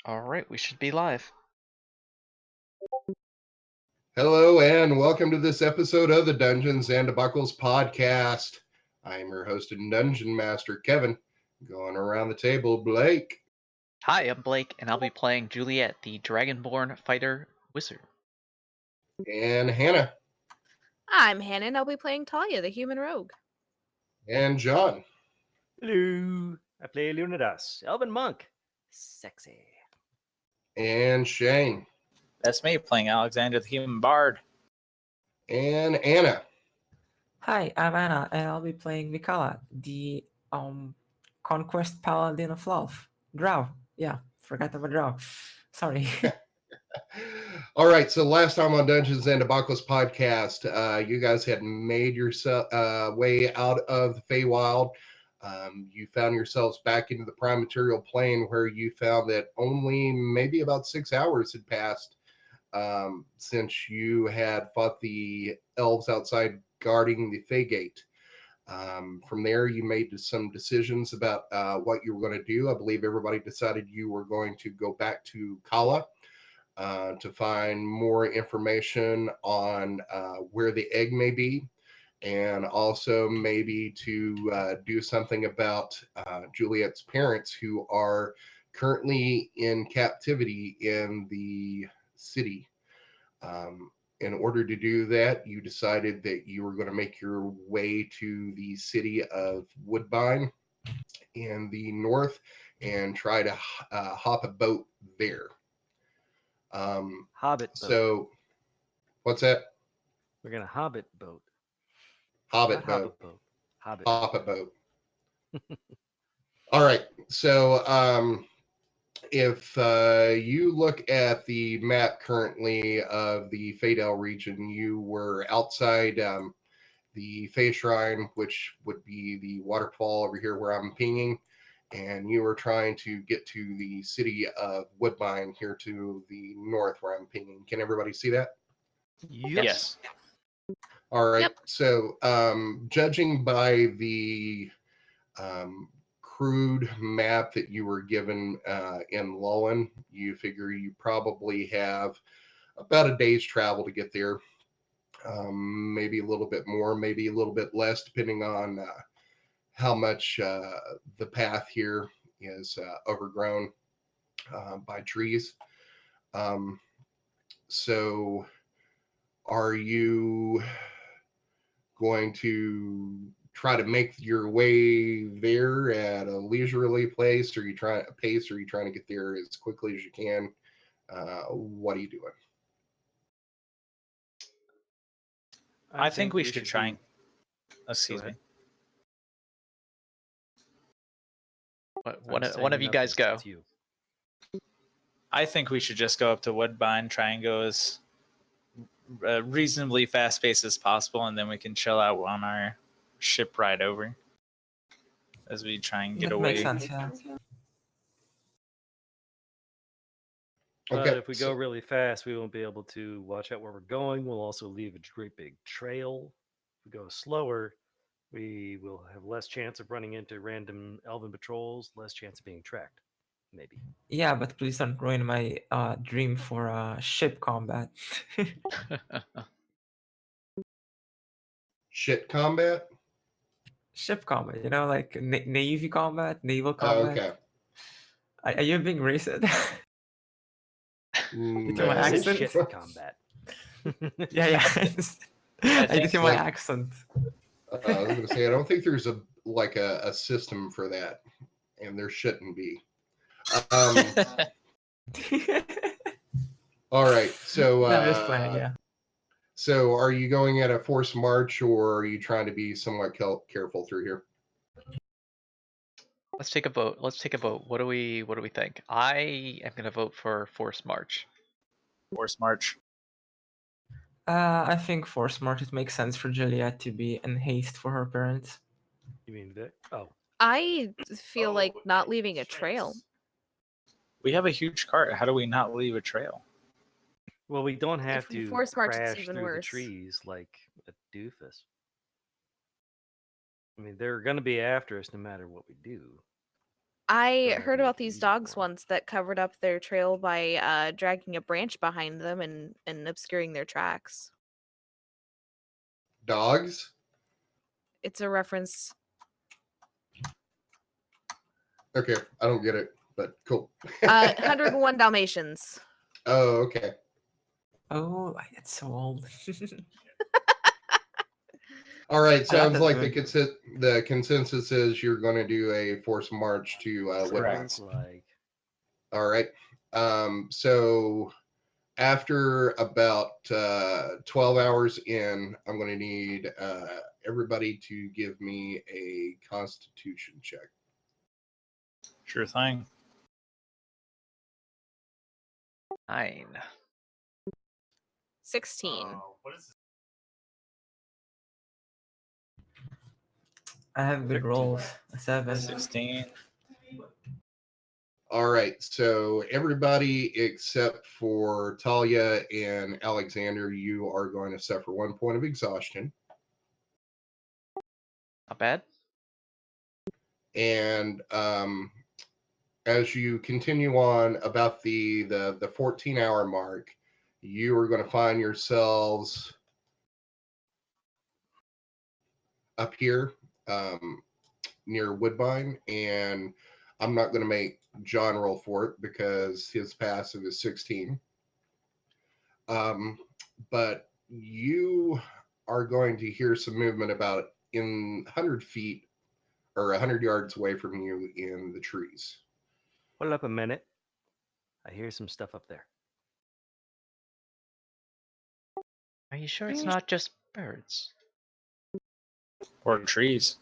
Alright, we should be live. Hello and welcome to this episode of the Dungeons and Debuckles podcast. I am your host and dungeon master, Kevin. Going around the table, Blake. Hi, I'm Blake, and I'll be playing Juliet, the Dragonborn Fighter Wizard. And Hannah. I'm Hannah, and I'll be playing Talia, the human rogue. And John. Hello, I play Leonidas, Elven Monk. Sexy. And Shane. That's me playing Alexander the Human Bard. And Anna. Hi, I'm Anna, and I'll be playing Vic'ala, the Conquest Paladin of Lolth. Drow. Yeah, forgot about Drow. Sorry. All right, so last time on Dungeons and Debuckles podcast, you guys had made yourself way out of the Feywild. You found yourselves back into the prime material plane, where you found that only maybe about 6 hours had passed since you had fought the elves outside guarding the Fey Gate. From there, you made some decisions about what you were going to do. I believe everybody decided you were going to go back to Cala to find more information on where the egg may be, and also maybe to do something about Juliet's parents, who are currently in captivity in the city. In order to do that, you decided that you were going to make your way to the city of Woodbine in the north and try to hop a boat there. Hobbit boat. So, what's that? We're gonna Hobbit boat. Hobbit Not boat. Hobbit boat. Hobbit. Hobbit boat. All right. So, if you look at the map currently of the Feydale region, you were outside the Fey Shrine, which would be the waterfall over here where I'm pinging, and you were trying to get to the city of Woodbine here to the north where I'm pinging. Can everybody see that? Yes. All right. Yep. So, judging by the crude map that you were given in Lolth, you figure you probably have about a day's travel to get there. Maybe a little bit more, maybe a little bit less, depending on how much the path here is overgrown by trees. So, are you going to try to make your way there at a leisurely pace, or are you trying to get there as quickly as you can? What are you doing? I think we should try and... Go Excuse me. I'm One of you guys go. It's you. I think we should just go up to Woodbine, try and go as reasonably fast-paced as possible, and then we can chill out on our ship ride over as we try and get That away. makes sense, yeah. But Okay, if we go really fast, we won't be able to watch out where we're going. We'll also leave a great big trail. If we go slower, we will have less chance of running into random elven patrols, less chance of being tracked. Maybe. Yeah, but please don't ruin my dream for ship combat. Shit combat? Ship combat, like navy combat, naval Oh, combat. okay. Are you being racist? No. my Yes, it's accent? shit combat. yeah. I think just hear my accent. I was going to say, I don't think there's a system for that, and there shouldn't be. All right, so No, just playing, yeah. So, are you going at a forced march, or are you trying to be somewhat careful through here? Let's take a vote. What do we think? I am gonna vote for forced march. Force march. I think for smart it makes sense for Juliet to be in haste for her parents. You mean Vic? Oh. I feel like not leaving a trail. We have a huge cart. How do we not leave a trail? Well, we don't have If we to force march, it's crash even through the worse. trees like a doofus. I mean, they're going to be after us no matter what we do. I Don't heard have about any these heat dogs for 'em. once that covered up their trail by dragging a branch behind them and obscuring their tracks. Dogs? It's a reference. Okay, I don't get it, but cool. 101 Dalmatians. Oh, okay. Oh, it's so old. All right, I like sounds that like movie. the consensus is you're going to do a forced march to Woodbine. Sounds like All right. So after about 12 hours in, I'm going to need everybody to give me a Constitution check. Sure thing. 9. 16. I have good 13. rolls. A 7. 16. All right, so everybody except for Talia and Alexander, you are going to suffer 1 point of exhaustion. Not bad. And as you continue on about the 14-hour mark, you are going to find yourselves up here near Woodbine, and I'm not going to make John roll for it because his passive is 16. But you are going to hear some movement about in 100 feet or 100 yards away from you in the trees. Hold up a minute. I hear some stuff up there. Are you sure it's not just birds? Or trees.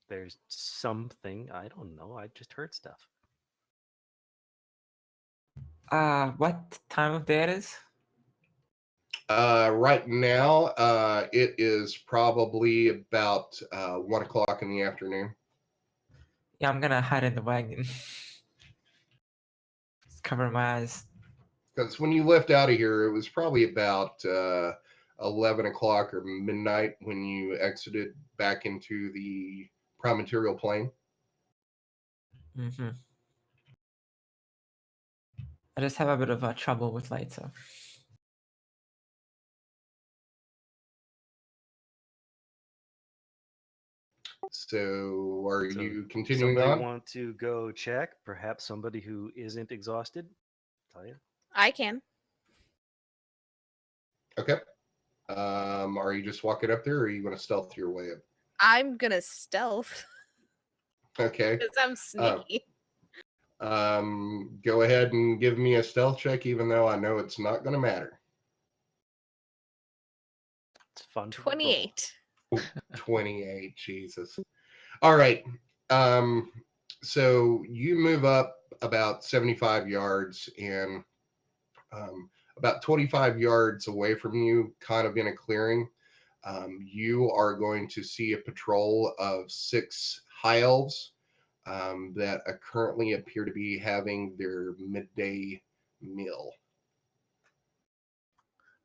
There's something. I don't know. I just heard stuff. What time of day it is? Right now, it is probably about 1 o'clock in the afternoon. Yeah, I'm gonna hide in the wagon. Just cover my eyes. Because when you left out of here, it was probably about 11 o'clock or midnight when you exited back into the prime material plane. Mm-hmm. I just have a bit of trouble with light, so. So, are So you continuing somebody on? want to go check? Perhaps somebody who isn't exhausted? Talia? I can. Okay. Are you just walking up there, or are you going to stealth your way up? I'm gonna stealth Okay. because I'm sneaky. Go ahead and give me a stealth check, even though I know it's not going to matter. It's fun to roll. 28. 28, Jesus. All right. Um, so you move up about 75 yards, and about 25 yards away from you, kind of in a clearing, you are going to see a patrol of 6 high elves that currently appear to be having their midday meal.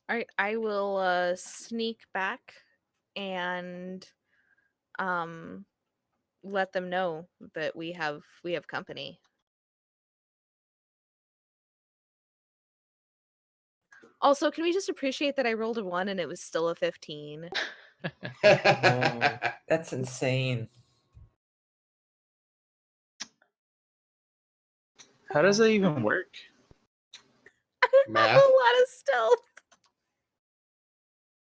All right, I will sneak back and let them know that we have company. Also, can we just appreciate that I rolled a 1 and it was still a 15? Whoa, that's insane. How does that even work? I have Math. a lot of stealth.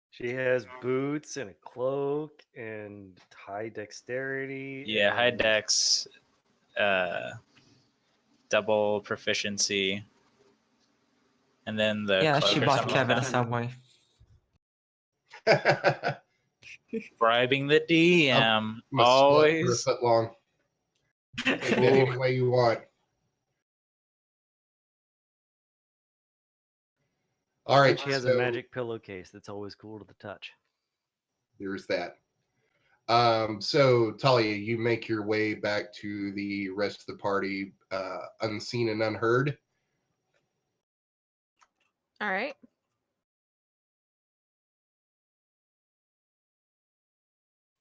She has boots and a cloak and high dexterity. Yeah, high and dex, double proficiency, and then the Yeah, cloak she or bought something like Kev at a that. Subway. Bribing the DM, I'm a slut for a always. foot long. Take that any way you want. All right, and she has a so magic pillowcase that's always cool to the touch. there's that. So Talia, you make your way back to the rest of the party, unseen and unheard. All right.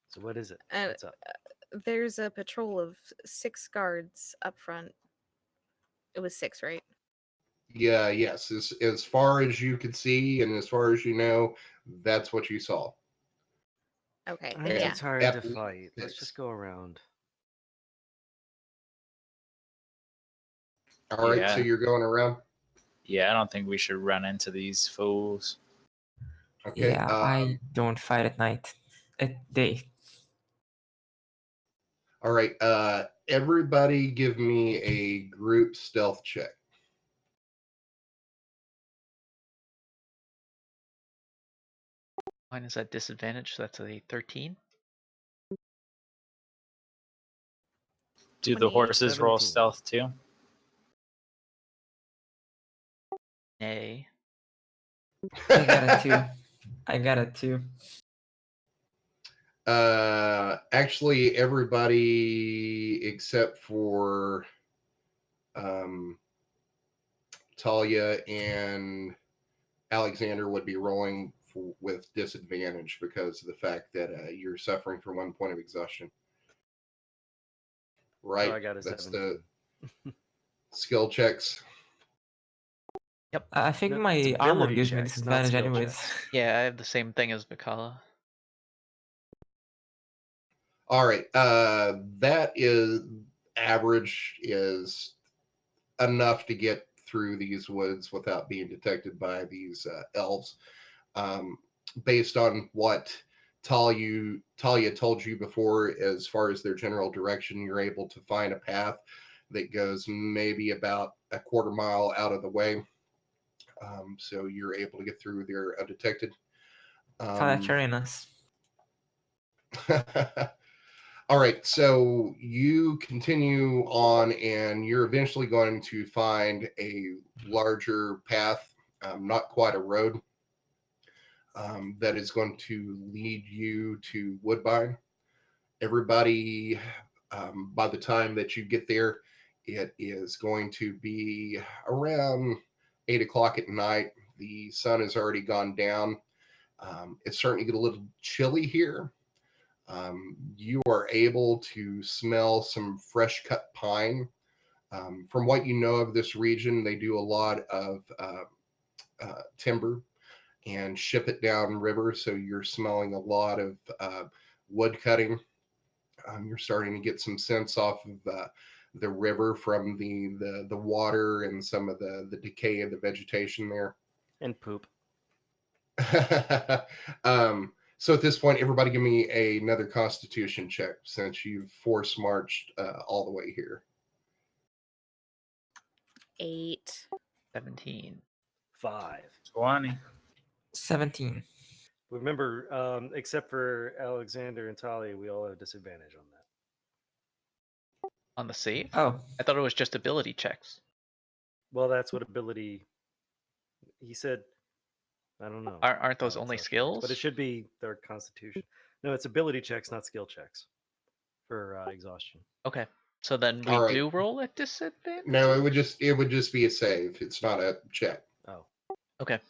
So what is it? And What's up? There's a patrol of 6 guards up front. It was 6, right? Yeah, yes. As far as you could see and as far as you know, that's what you saw. Okay, I then think yeah. it's hard At to least fight. Let's it's- just go around. All right, so Yeah. you're going around. Yeah, I don't think we should run into these fools. Okay. Yeah, I don't fight at night. At day. All right. Everybody, give me a group stealth check. Mine is at disadvantage, so that's a 13. Do the 28, horses roll 17. stealth too? Nay. I got a 2. I got a 2. Actually, everybody except for Talia and Alexander would be rolling with disadvantage because of the fact that you're suffering from 1 point of exhaustion. Right? So I got a That's 17. the skill checks. I think No, my it's armor ability gives me checks, not disadvantage skill anyways. checks. Yeah, I have the same thing as Vic'ala. All right. That is average is enough to get through these woods without being detected by these elves. Based on what Talia told you before, as far as their general direction, you're able to find a path that goes maybe about a quarter mile out of the way. So you're able to get through there undetected. Talia carrying us. All right, so you continue on, and you're eventually going to find a larger path, not quite a road, that is going to lead you to Woodbine. Everybody, by the time that you get there, it is going to be around 8 o'clock at night. The sun has already gone down. It's starting to get a little chilly here. You are able to smell some fresh cut pine. From what you know of this region, they do a lot of timber and ship it down river. So you're smelling a lot of wood cutting. You're starting to get some sense off of the river from the water and some of the decay of the vegetation there. And poop. So at this point, everybody give me another Constitution check since you've force marched all the way here. 8. 17. 5. 20. 17. Remember, except for Alexander and Talia, we all have disadvantage on that. On the save? Oh, I thought it was just ability checks. Well, that's what ability. He said. I don't know. Aren't those how it's only phrased, skills? but it should be their Constitution. No, it's ability checks, not skill checks for exhaustion. Okay. So then we All right. do roll at disadvantage? No, it would just be a save. It's not a check. Oh, Okay.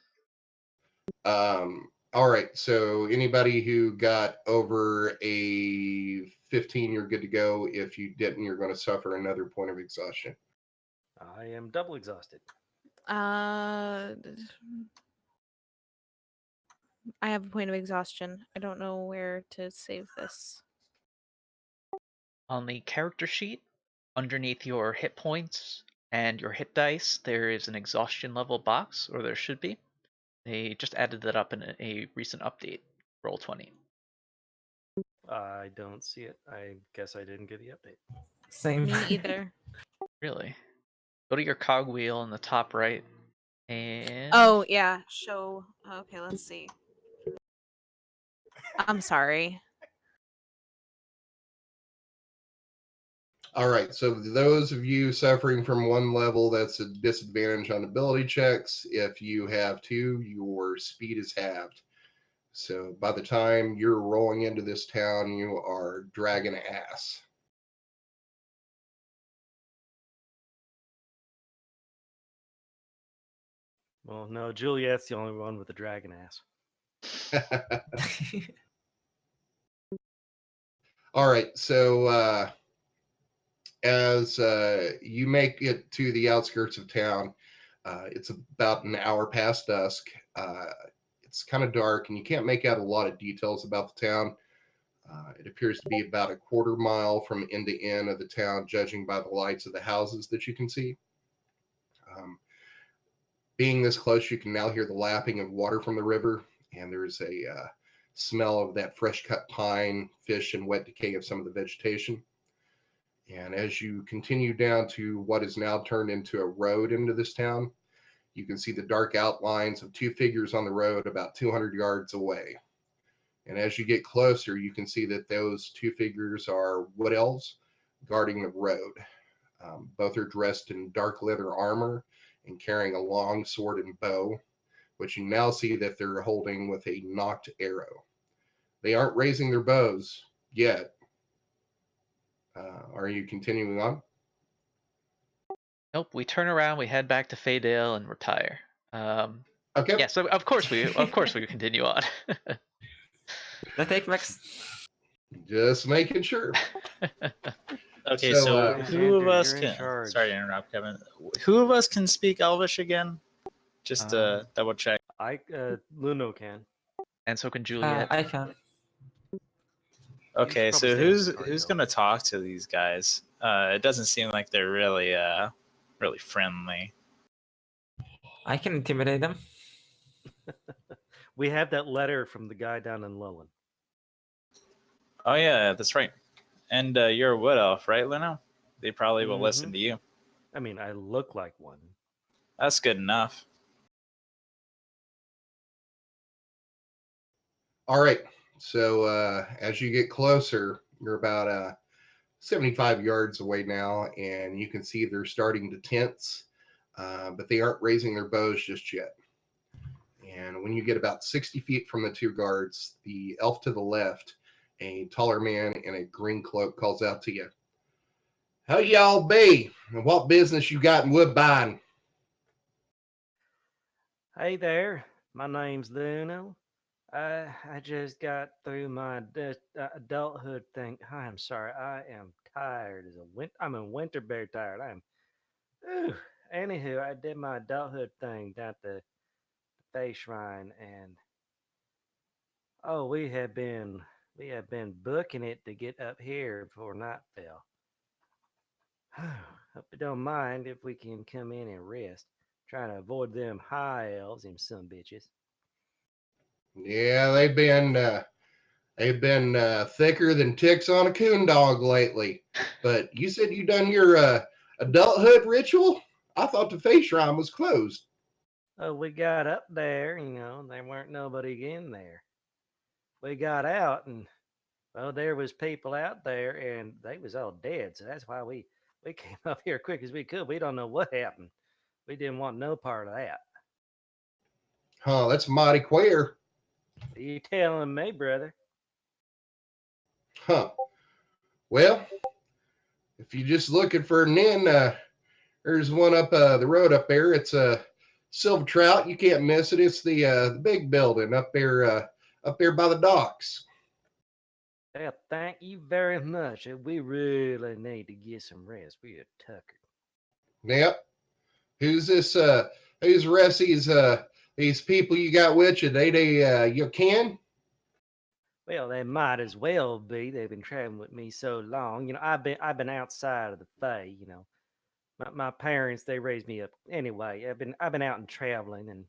All right. So anybody who got over a 15, you're good to go. If you didn't, you're going to suffer another point of exhaustion. I am double exhausted. I have a point of exhaustion. I don't know where to save this. On the character sheet, underneath your hit points and your hit dice, there is an exhaustion level box, or there should be. They just added that up in a recent update, Roll 20. I don't see it. I guess I didn't get the update. same. Me either. Really? Go to your cogwheel in the top right, and Oh, yeah. Show. Okay, let's see. I'm sorry. All right. So those of you suffering from 1 level, that's a disadvantage on ability checks. If you have 2, your speed is halved. So by the time you're rolling into this town, you are dragging ass. Well, no, Juliet's the only one with the dragon ass. All right, so as you make it to the outskirts of town, it's about an hour past dusk. It's kind of dark, and you can't make out a lot of details about the town. It appears to be about a quarter mile from end to end of the town, judging by the lights of the houses that you can see. Being this close, you can now hear the lapping of water from the river, and there's a smell of that fresh cut pine, fish, and wet decay of some of the vegetation. And as you continue down to what is now turned into a road into this town, you can see the dark outlines of two figures on the road about 200 yards away. And as you get closer, you can see that those two figures are wood elves guarding the road. Both are dressed in dark leather armor and carrying a long sword and bow, which you now see that they're holding with a nocked arrow. They aren't raising their bows yet. Are you continuing on? Nope. We turn around, we head back to Feydale, and retire. Okay. Yeah. So of course we continue on. The take Max. Just making sure. Okay, So, so Andrew, who of us you're in can? charge. Sorry to interrupt, Kevin. Who of us can speak Elvish again? Just to double check. Luno can. And so can Juliet. I can. Okay, probably so stay who's on the party, who's though. gonna talk to these guys? It doesn't seem like they're really friendly. I can intimidate them. We have that letter from the guy down in Lowland. Oh yeah, that's right. And you're a wood elf, right, Leno? They probably will listen to you. I mean, I look like one. That's good enough. All right. So as you get closer, you're about 75 yards away now, and you can see they're starting to tense, but they aren't raising their bows just yet. And when you get about 60 feet from the two guards, the elf to the left, a taller man in a green cloak, calls out to you. How y'all be? And what business you got in Woodbine? Hey there, my name's Luno. I just got through my adulthood thing. I'm sorry, I am tired as I'm a winter bear tired. Ooh. Anywho, I did my adulthood thing down at the Fae Shrine, and oh, we have been booking it to get up here before night fell. Hope you don't mind if we can come in and rest. Trying to avoid them high elves, them some bitches. Yeah, they've been thicker than ticks on a coon dog lately. But you said you done your adulthood ritual? I thought the face shrine was closed. Oh, we got up there, there weren't nobody in there. We got out, and well, there was people out there, and they was all dead. So that's why we came up here quick as we could. We don't know what happened. We didn't want no part of that. Huh, that's mighty queer. You telling me, brother? Huh. Well, if you're just looking for an inn, there's one up the road up there. It's a silver trout. You can't miss it. It's the big building up there by the docks. Well, thank you very much. We really need to get some rest. We are tuckered. Yep. Who's this? Who's the rest of these people you got with you? They you can? Well, they might as well be. They've been traveling with me so long. I've been outside of the Fae. My parents, they raised me up. Anyway, I've been out and traveling, and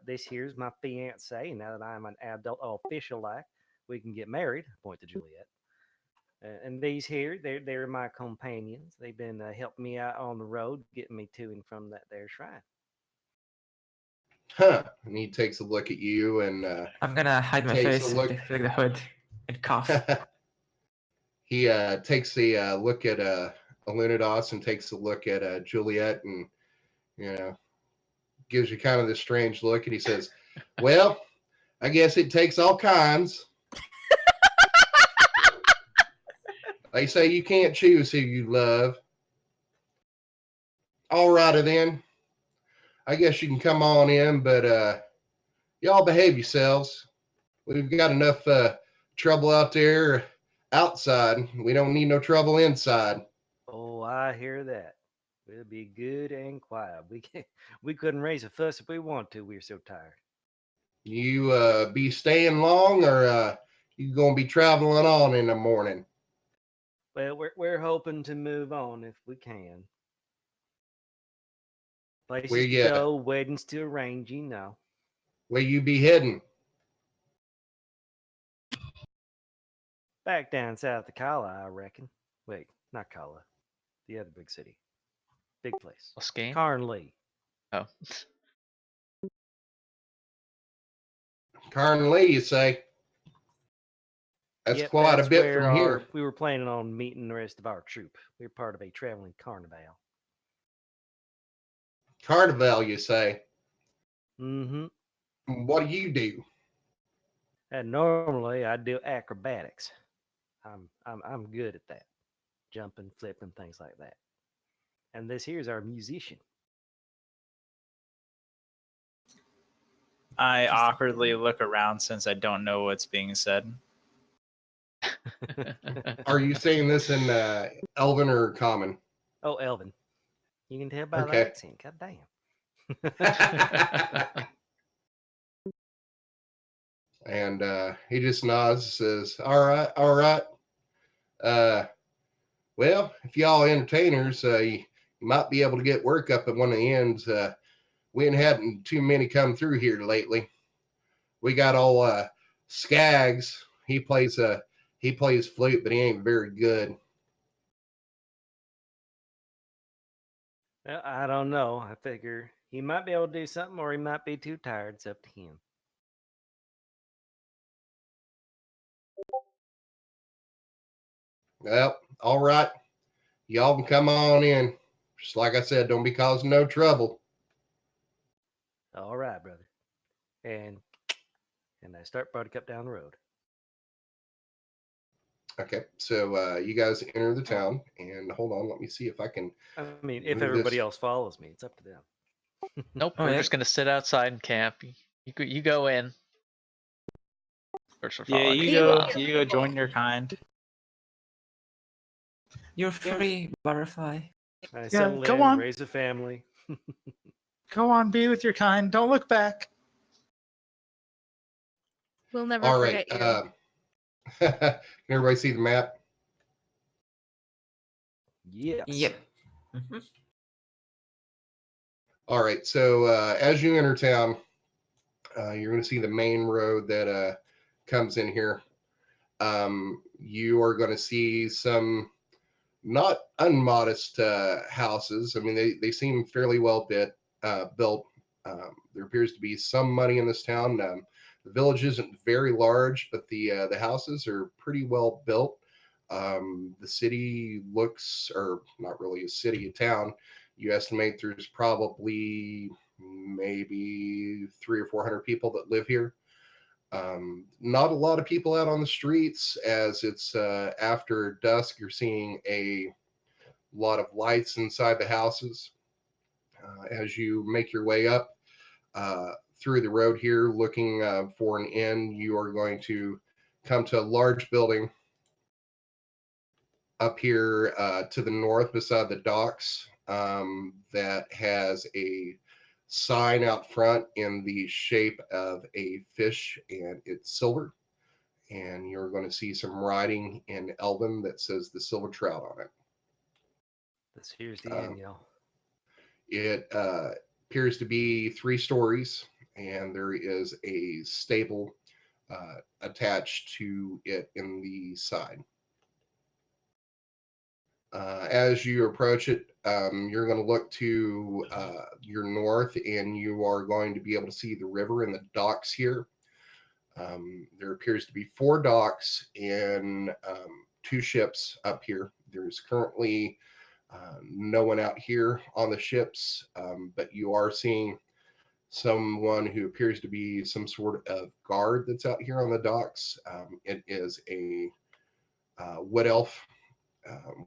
this here's my fiance. And now that I'm an adult official, like we can get married. Point to Juliet. And these here, they're my companions. They've been helping me out on the road, getting me to and from that there shrine. Huh. And he takes a look at you and I'm gonna hide my takes face, a look. take the hood, and cough. He takes a look at Alunidas and takes a look at Juliet and gives you kind of this strange look, and he says, "Well, I guess it takes all kinds." They say you can't choose who you love. All righty then. I guess you can come on in, but y'all behave yourselves. We've got enough trouble out there outside. We don't need no trouble inside. Oh, I hear that. We'll be good and quiet. We couldn't raise a fuss if we want to. We're so tired. You be staying long, or you gonna be traveling on in the morning? Well, we're hoping to move on if we can. Where Places to you go, weddings to arrange, you know. where you be heading? Back down south of Cala, I reckon. Wait, not Cala. The other big city. Big place. Muscane? Carnley. Oh. Carn Lee, you say? That's Yep, quite a that's bit where from here. we were planning on meeting the rest of our troop. We're part of a traveling carnival. Carnival, you say? Mm-hmm. What do you do? And normally I do acrobatics. I'm good at that. Jumping, flipping, things like that. And this here's our musician. I awkwardly look around since I don't know what's being said. Are you saying this in Elven or Common? Oh, Elvin. You can tell by the Okay. accent. God damn. And he just nods, says, "All right, all right. Uh, well, if y'all entertainers, you might be able to get work up at one of the ends. We ain't had too many come through here lately. We got old Skaggs. He plays flute, but he ain't very good. Well, I don't know. I figure he might be able to do something or he might be too tired. It's up to him. Well, all right. Y'all can come on in. Just like I said, don't be causing no trouble." All right, brother. And I start Buttercup down the road. Okay, so you guys enter the town, and hold on, let me see if I can I mean, if move everybody this. else follows me, it's up to them. Nope, Oh, we're yeah. just gonna sit outside and camp. You go in. First we're Yeah, following you go join your kind. You're free, butterfly. I Yeah, settle go in, on. raise a family. Go on, be with your kind. Don't look back. We'll never All right. forget you. Can everybody see the map? Yes. Yep. Mhm. All right. So as you enter town, you're going to see the main road that comes in here. You are going to see some not unmodest houses. I mean, they seem fairly well built. There appears to be some money in this town. The village isn't very large, but the houses are pretty well built. The city looks, or not really a city, a town. You estimate there's probably maybe 300 or 400 people that live here. Not a lot of people out on the streets, as it's after dusk. You're seeing a lot of lights inside the houses. As you make your way up through the road here, looking for an inn, you are going to come to a large building up here to the north beside the docks that has a sign out front in the shape of a fish, and it's silver. And you're going to see some writing in Elven that says the Silver Trout on it. This here's the Um, end, y'all. It appears to be 3 stories, and there is a stable attached to it in the side. As you approach it, you're going to look to your north, and you are going to be able to see the river and the docks here. There appears to be 4 docks and 2 ships up here. There's currently no one out here on the ships, but you are seeing someone who appears to be some sort of guard that's out here on the docks. It is a wood elf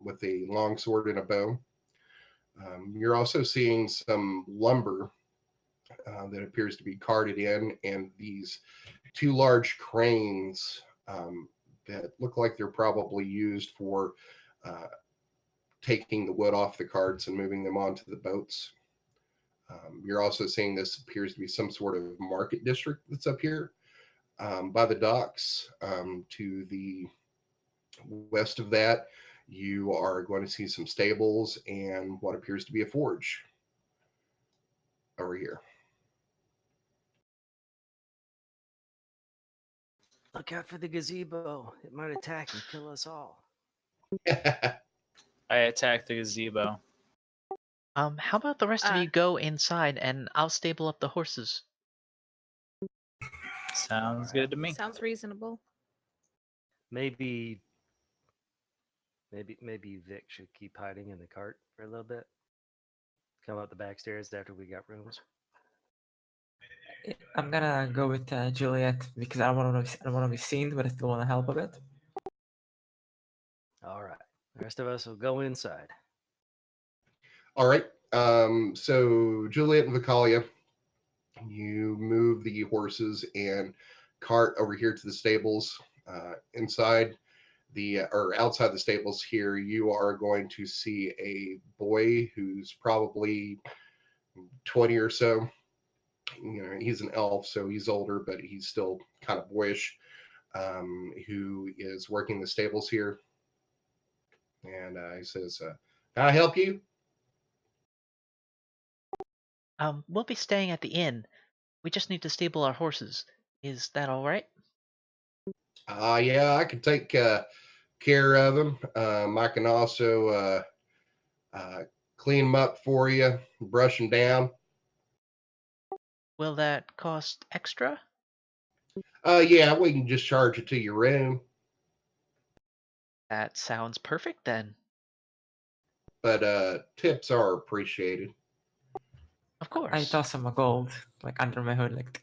with a long sword and a bow. You're also seeing some lumber that appears to be carted in, and these 2 large cranes that look like they're probably used for taking the wood off the carts and moving them onto the boats. You're also seeing this appears to be some sort of market district that's up here by the docks. To the west of that, you are going to see some stables and what appears to be a forge over here. Look out for the gazebo. It might attack and kill us all. I attack the gazebo. How about the rest of Uh, you go inside and I'll stable up the horses? Sounds good to me. Sounds reasonable. Maybe Vic should keep hiding in the cart for a little bit. Come up the back stairs after we got rooms. I'm gonna go with Juliet because I don't want to be seen, but I still want to help a bit. All right. The rest of us will go inside. All right. So Juliet and Vic'ala, you move the horses and cart over here to the stables. Inside the or outside the stables here, you are going to see a boy who's probably 20 or so. You know, he's an elf, so he's older, but he's still kind of boyish. Who is working the stables here, and he says, "Can I help you?" We'll be staying at the inn. We just need to stable our horses. Is that all right? Yeah, I can take care of them. I can also clean them up for you, brush them down. Will that cost extra? Yeah, we can just charge it to your room, That sounds perfect then. but tips are appreciated. Of I course. toss him a gold like under my hood, like.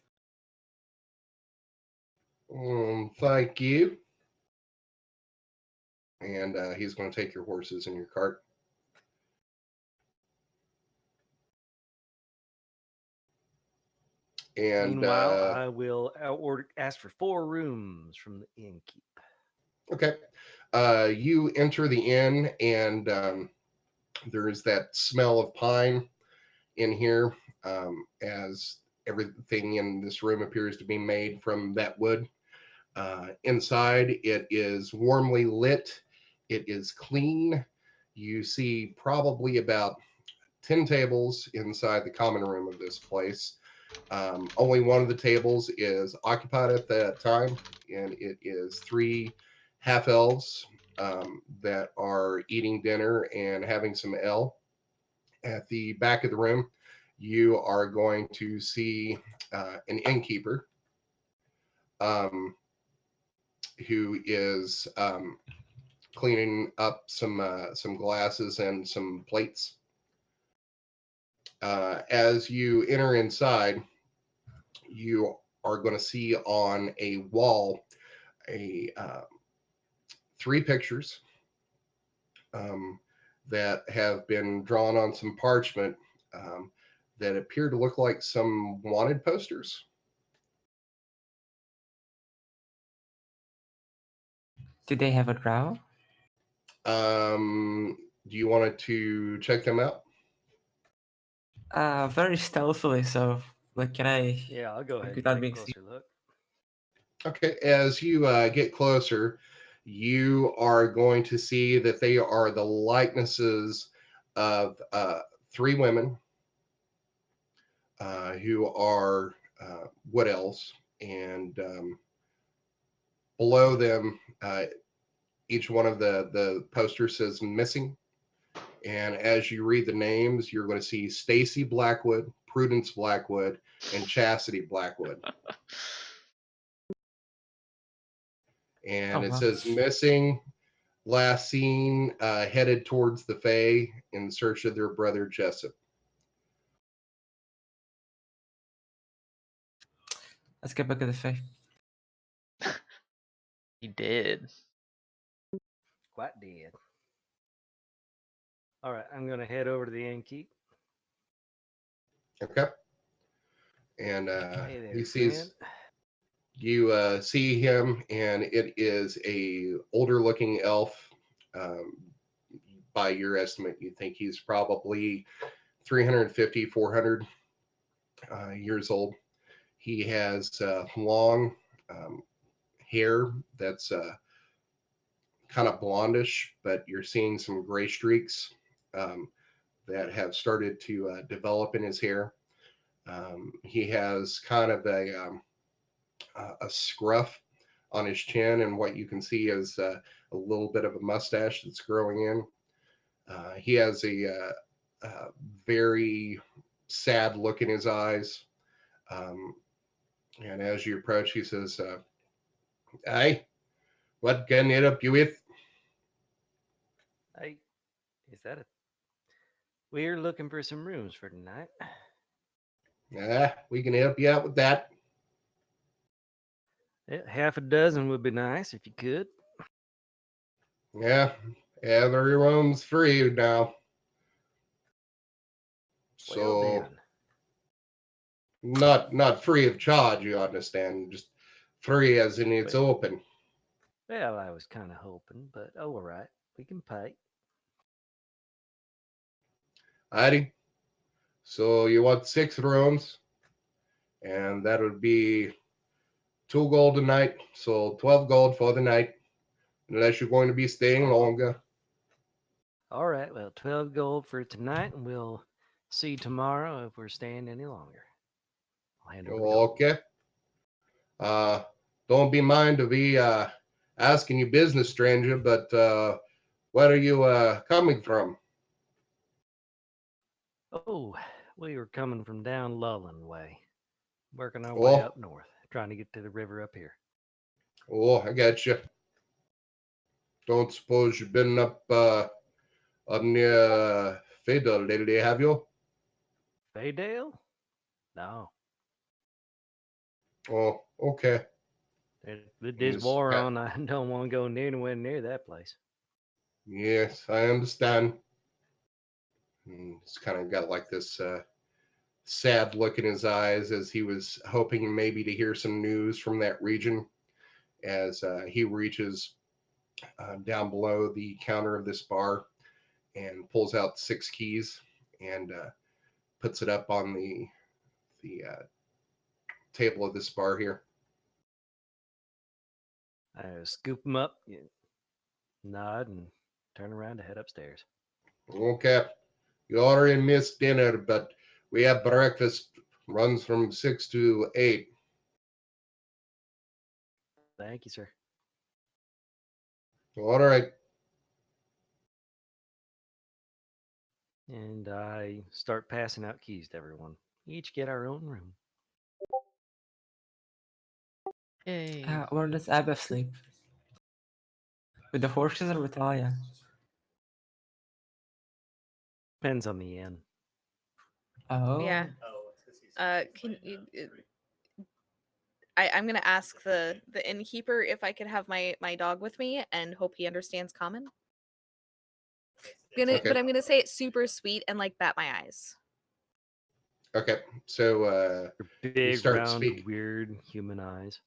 Thank you. And he's going to take your horses in your cart. And Meanwhile, I will ask for 4 rooms from the innkeep. okay, you enter the inn, and there's that smell of pine in here, as everything in this room appears to be made from that wood. Inside, it is warmly lit. It is clean. You see probably about 10 tables inside the common room of this place. Only one of the tables is occupied at that time, and it is 3 half elves that are eating dinner and having some ale. At the back of the room, you are going to see an innkeeper who is cleaning up some glasses and some plates. As you enter inside, you are going to see on a wall a 3 pictures that have been drawn on some parchment that appear to look like some wanted posters. Do they have a drow? Do you want to check them out? Very stealthily. So, like, can I? Yeah, I'll go ahead and Without take a being seen. closer look. Okay, as you get closer, you are going to see that they are the likenesses of 3 women who are wood elves, and below them, each one of the posters says missing. And as you read the names, you're going to see Stacy Blackwood, Prudence Blackwood, and Chastity Blackwood. And Oh it well. says missing, last seen headed towards the Fae in search of their brother Jessup. Let's get back to the fae. He did. Quite dead. All right, I'm going to head over to the innkeep. Okay. And Hey there, he sees. friend. You see him, and it is a older looking elf. Um, by your estimate, you think he's probably 350, 400 years old. He has long um, hair that's kind of blondish, but you're seeing some gray streaks um, that have started to develop in his hair. He has kind of a scruff on his chin, and what you can see is a little bit of a mustache that's growing in. He has a very sad look in his eyes. Um, and as you approach, he says, "Aye, what can I help you with?" Hey, is that a? We're looking for some rooms for tonight. We can help you out with that. Yeah, half a dozen would be nice if you could. Yeah, every room's free now. Well So then. not free of charge, you understand? Just free as in it's Well, open. well, I was kind of hoping, but all right, we can pay. Alrighty. So you want 6 rooms, and that would be 2 gold a night. So 12 gold for the night, unless you're going to be staying Oh, longer. all right. Well, 12 gold for tonight, and we'll see tomorrow if we're staying any longer. I'll hand over the gold. Okay. Uh, don't be mind to be asking you business, stranger, but where are you coming from? Oh, we were coming from down Lullen way, working our way Oh, up north, trying to get to the river up here. oh, I got you. Don't suppose you've been up near Feydale lately, have you? Feydale? No. Oh, okay. With this Yes, war on, I don't want to go anywhere near that place. yes, I understand. He's kind of got like this sad look in his eyes as he was hoping maybe to hear some news from that region as he reaches down below the counter of this bar and pulls out 6 keys and puts it up on the table of this bar here. I scoop them up, nod, and turn around to head upstairs. Okay, you already missed dinner, but we have breakfast. Runs from 6 to 8. Thank you, sir. All right. And I start passing out keys to everyone. Each get our own room. Yay. Where does Abba sleep? With the horses or with Talia? Depends on the inn. Oh. Yeah. Can you? I'm gonna ask the innkeeper if I could have my dog with me, and hope he understands common. Okay. But I'm gonna say it's super sweet and like bat my eyes. Okay. So Big, start round, speak- weird human eyes.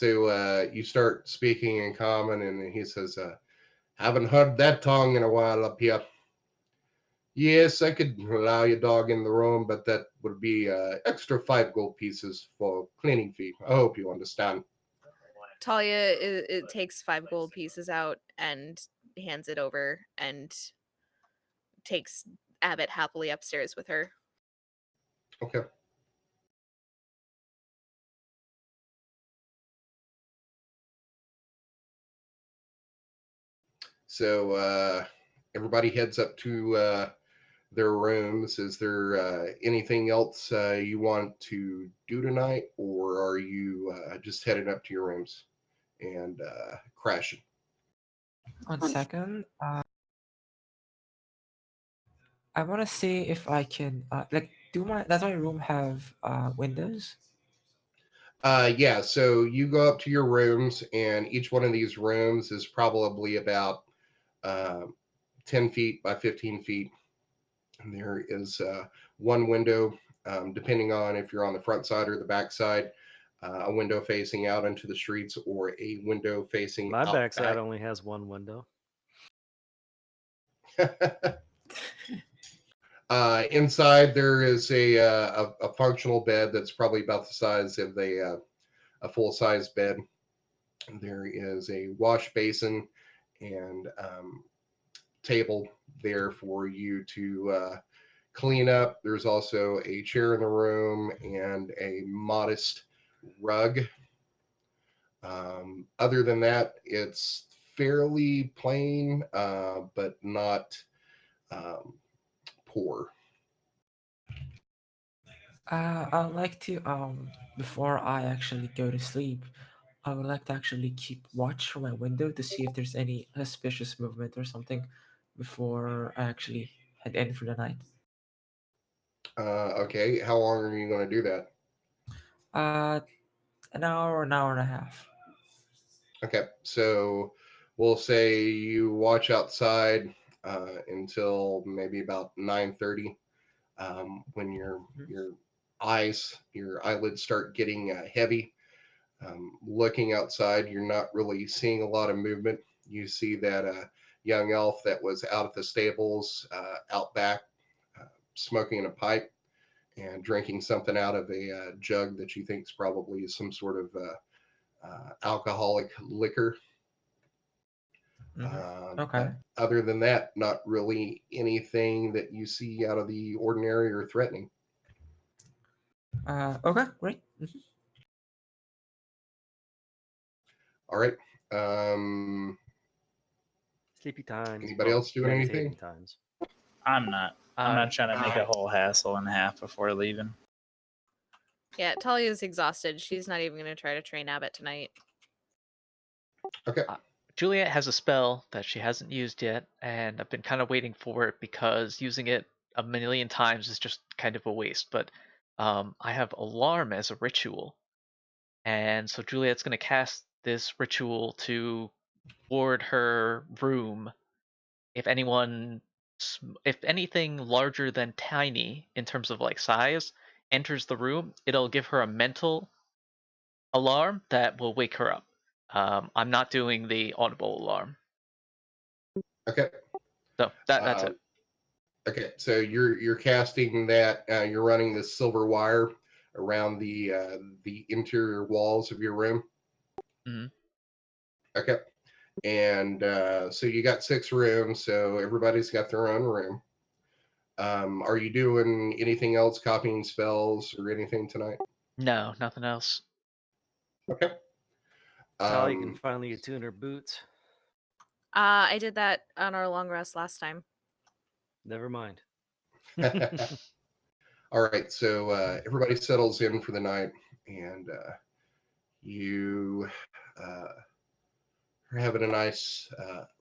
you start speaking in common, and he says, "Haven't heard that tongue in a while up here." Yes, I could allow your dog in the room, but that would be extra 5 gold pieces for cleaning fee. I hope you understand. Talia it takes 5 gold pieces out and hands it over and takes Abbott happily upstairs with her. Okay. So everybody heads up to their rooms. Is there anything else you want to do tonight, or are you just heading up to your rooms and crashing? 1 second. I want to see if I can does my room have windows? Yeah, so you go up to your rooms, and each one of these rooms is probably about uh, 10 feet by 15 feet. And there is one window depending on if you're on the front side or the back side. A window facing out into the streets or a window facing My out backside back. only has one window. Inside there is a functional bed that's probably about the size of a full size bed. There is a wash basin and table there for you to clean up. There's also a chair in the room and a modest rug. Other than that, it's fairly plain, but not poor. I'd like to before I actually go to sleep, I would like to actually keep watch from my window to see if there's any suspicious movement or something before I actually head in for the night. Okay, how long are you going to do that? Uh, an hour and a half. Okay, so we'll say you watch outside until maybe about 9:30, when your your eyelids start getting heavy. Looking outside, you're not really seeing a lot of movement. You see that young elf that was out at the stables out back, smoking a pipe and drinking something out of a jug that you think is probably some sort of alcoholic liquor. Okay. But other than that, not really anything that you see out of the ordinary or threatening. Okay, great. All right. Um, Sleepy times. Anybody Well, else doing meditating anything? times. I'm not. I'm not trying to make a I- whole hassle and a half before leaving. Yeah, Talia's exhausted. She's not even going to try to train Abbott tonight. Okay. Juliet has a spell that she hasn't used yet, and I've been kind of waiting for it because using it a million times is just kind of a waste. But I have Alarm as a ritual, and so Juliet's going to cast this ritual to ward her room if if anything larger than tiny in terms of like size enters the room, it'll give her a mental alarm that will wake her up. I'm not doing the audible alarm, Okay. so that's it. Um, okay. So you're casting that. You're running this silver wire around the interior walls of your room. Mhm. Okay. And so you got 6 rooms, so everybody's got their own room. Are you doing anything else, copying spells or anything tonight? No, nothing else. Okay. Talia can Um, finally attune her boots. I did that on our long rest last time. Never mind. all right. So everybody settles in for the night, and you are having a nice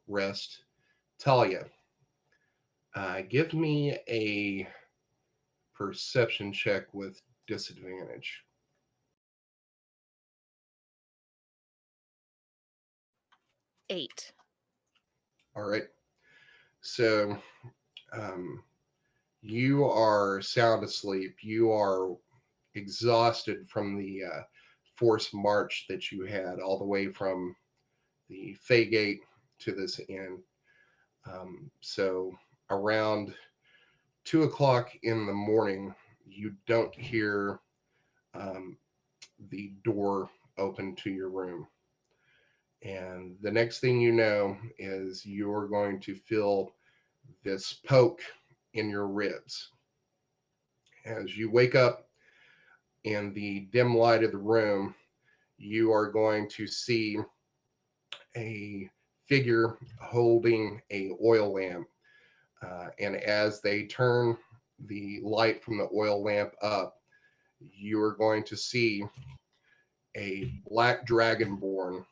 rest. Talia, give me a perception check with disadvantage. 8. All right. So um, you are sound asleep. You are exhausted from the forced march that you had all the way from the Fey Gate to this inn. So around 2 o'clock in the morning, you don't hear um, the door open to your room. And the next thing you know is you're going to feel this poke in your ribs. As you wake up in the dim light of the room, you are going to see a figure holding a oil lamp. And as they turn the light from the oil lamp up, you are going to see a black dragonborn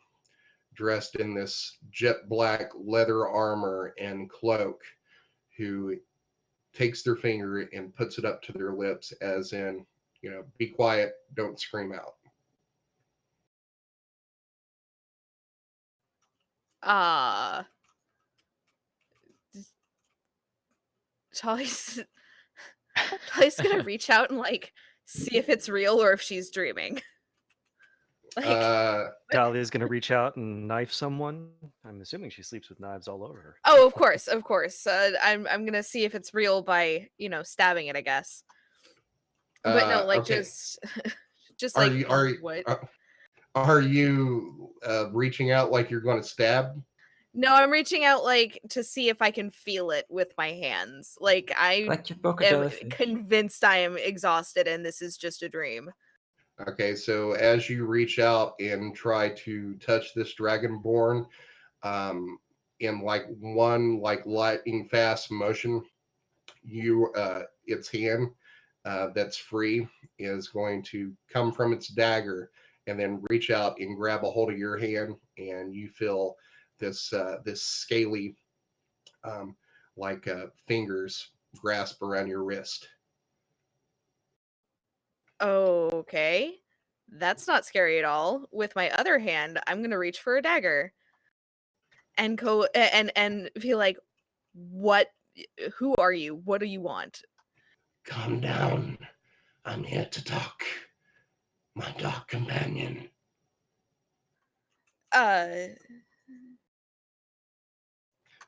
dressed in this jet black leather armor and cloak, who takes their finger and puts it up to their lips, as in, be quiet, don't scream out. Talia's Talia's gonna reach out and like see if it's real or if she's dreaming. Like, Talia's gonna reach out and knife someone. I'm assuming she sleeps with knives all over her. oh, of course, of course. I'm gonna see if it's real by stabbing it, I guess. But no, like Okay. just Are like you are what? are you reaching out like you're going to stab? No, I'm reaching out like to see if I can feel it with my hands. Like I Like you poke a am jellyfish. convinced I am exhausted and this is just a dream. Okay, so as you reach out and try to touch this dragonborn, in like one like lightning fast motion, its hand that's free is going to come from its dagger and then reach out and grab a hold of your hand, and you feel this scaly fingers grasp around your wrist. Okay. That's not scary at all. With my other hand, I'm going to reach for a dagger and go and feel like, "What who are you? What do you want?" Calm down. I'm here to talk. My dark companion. Uh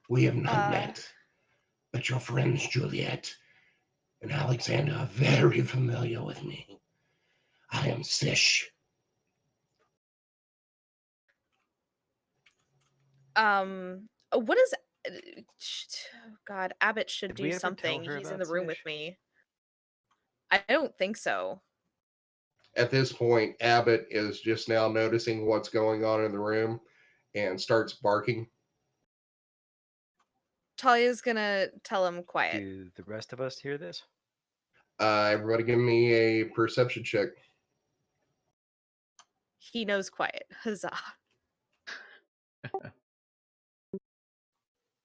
We have not uh met, but your friends Juliet and Alexander are very familiar with me. I am Sish. what is God, Abbott should Did do we ever tell something. her He's in about the room with Sish? me. I don't think so. At this point, Abbott is just now noticing what's going on in the room and starts barking. Talia's gonna tell him quiet. Do the rest of us hear this? Everybody give me a perception check. He knows quiet. Huzzah.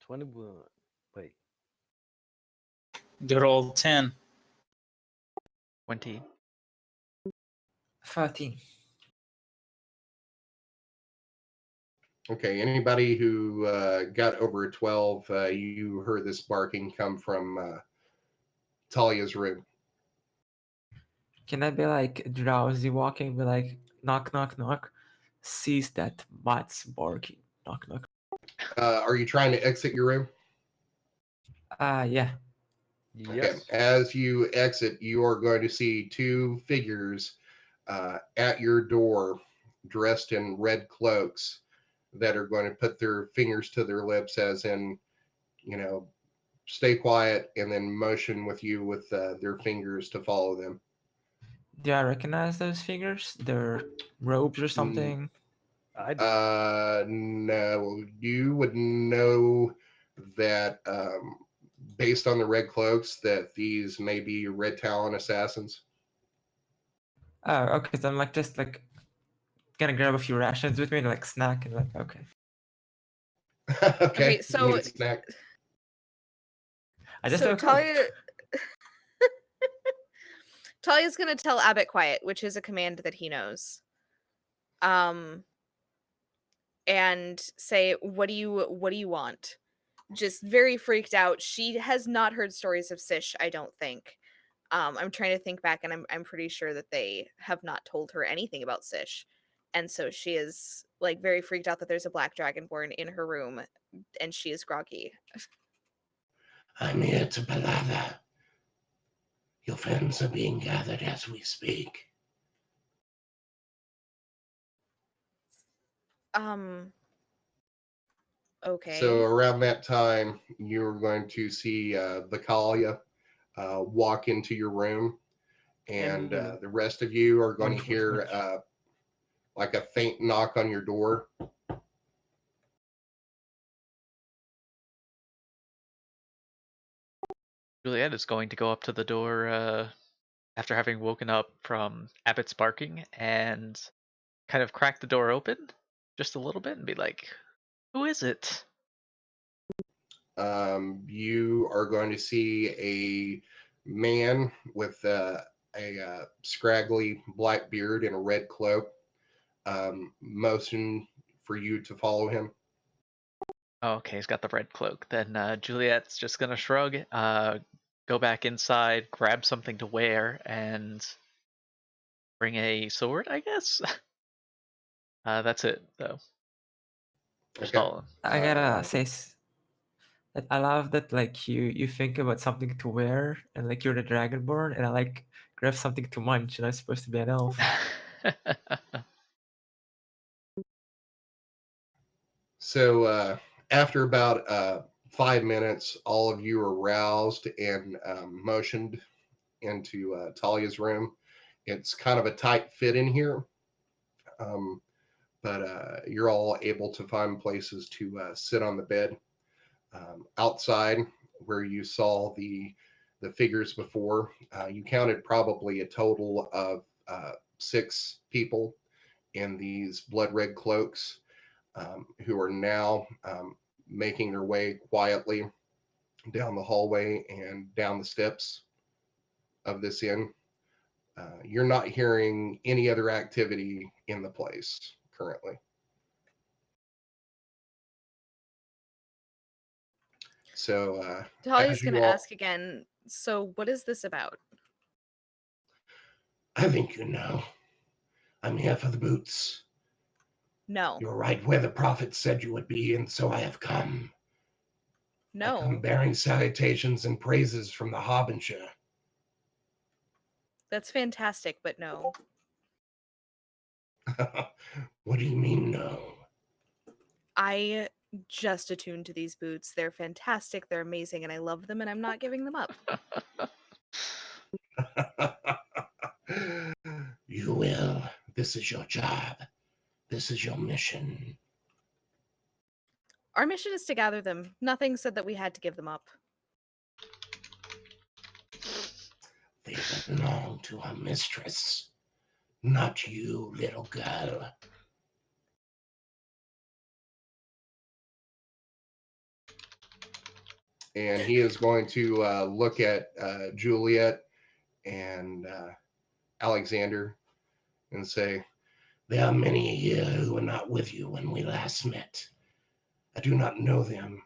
21. Wait. Good old 10. 20. 13. Okay, anybody who got over a 12, you heard this barking come from Talia's room. Can I be like drowsy walking, be like knock knock knock, sees that Matt's barking, knock knock. Are you trying to exit your room? Yeah. Okay, Yes. as you exit, you are going to see two figures at your door dressed in red cloaks that are going to put their fingers to their lips, as in, stay quiet, and then motion with you with their fingers to follow them. Do I recognize those figures? They're robes or something. I do. No, you would know that based on the red cloaks that these may be Red Talon assassins. Oh, okay. So I'm like just like gonna grab a few rations with me and like snack and like okay. Okay, Okay, you so need a snack. I just so woke up. Talia's gonna tell Abbott quiet, which is a command that he knows. And say, what do you want? Just very freaked out. She has not heard stories of Sish, I don't think. I'm trying to think back, and I'm pretty sure that they have not told her anything about Sish. And so she is like very freaked out that there's a black dragonborn in her room and she is groggy. I'm here to palaver. Your friends are being gathered as we speak. Okay. So around that time, you're going to see Vic'ala walk into your room, and And the rest of you are going to hear Unfortunately. like a faint knock on your door. Juliet is going to go up to the door after having woken up from Abbott's barking and kind of crack the door open just a little bit and be like, "Who is it?" You are going to see a man with a scraggly black beard and a red cloak motion for you to follow him. Oh, okay, he's got the red cloak. Then Juliet's just gonna shrug, go back inside, grab something to wear, and bring a sword, I guess. That's it, though. Just Okay. all. I gotta say that I love that like you think about something to wear and like you're the Dragonborn and I like grab something to munch and I'm supposed to be an elf. So after about 5 minutes, all of you are roused and motioned into Talia's room. It's kind of a tight fit in here, but you're all able to find places to sit on the bed. Outside, where you saw the figures before, you counted probably a total of 6 people in these blood red cloaks, who are now making their way quietly down the hallway and down the steps of this inn. You're not hearing any other activity in the place currently. So Talia's as gonna you all, ask again. So, what is this about? I think you know, I'm here for the boots. No, You're right where the prophet said you would be, and so I have come. I come no, bearing salutations and praises from the harbinger. that's fantastic, but no. What do you mean, no? I just attuned to these boots. They're fantastic. They're amazing, and I love them, and I'm not giving them up. You will. This is your job. This is your mission. Our mission is to gather them. Nothing said that we had to give them up. They belong to our mistress, not you, little girl. And he is going to look at Juliet and Alexander and say, there are many here who were not with you when we last met. I do not know them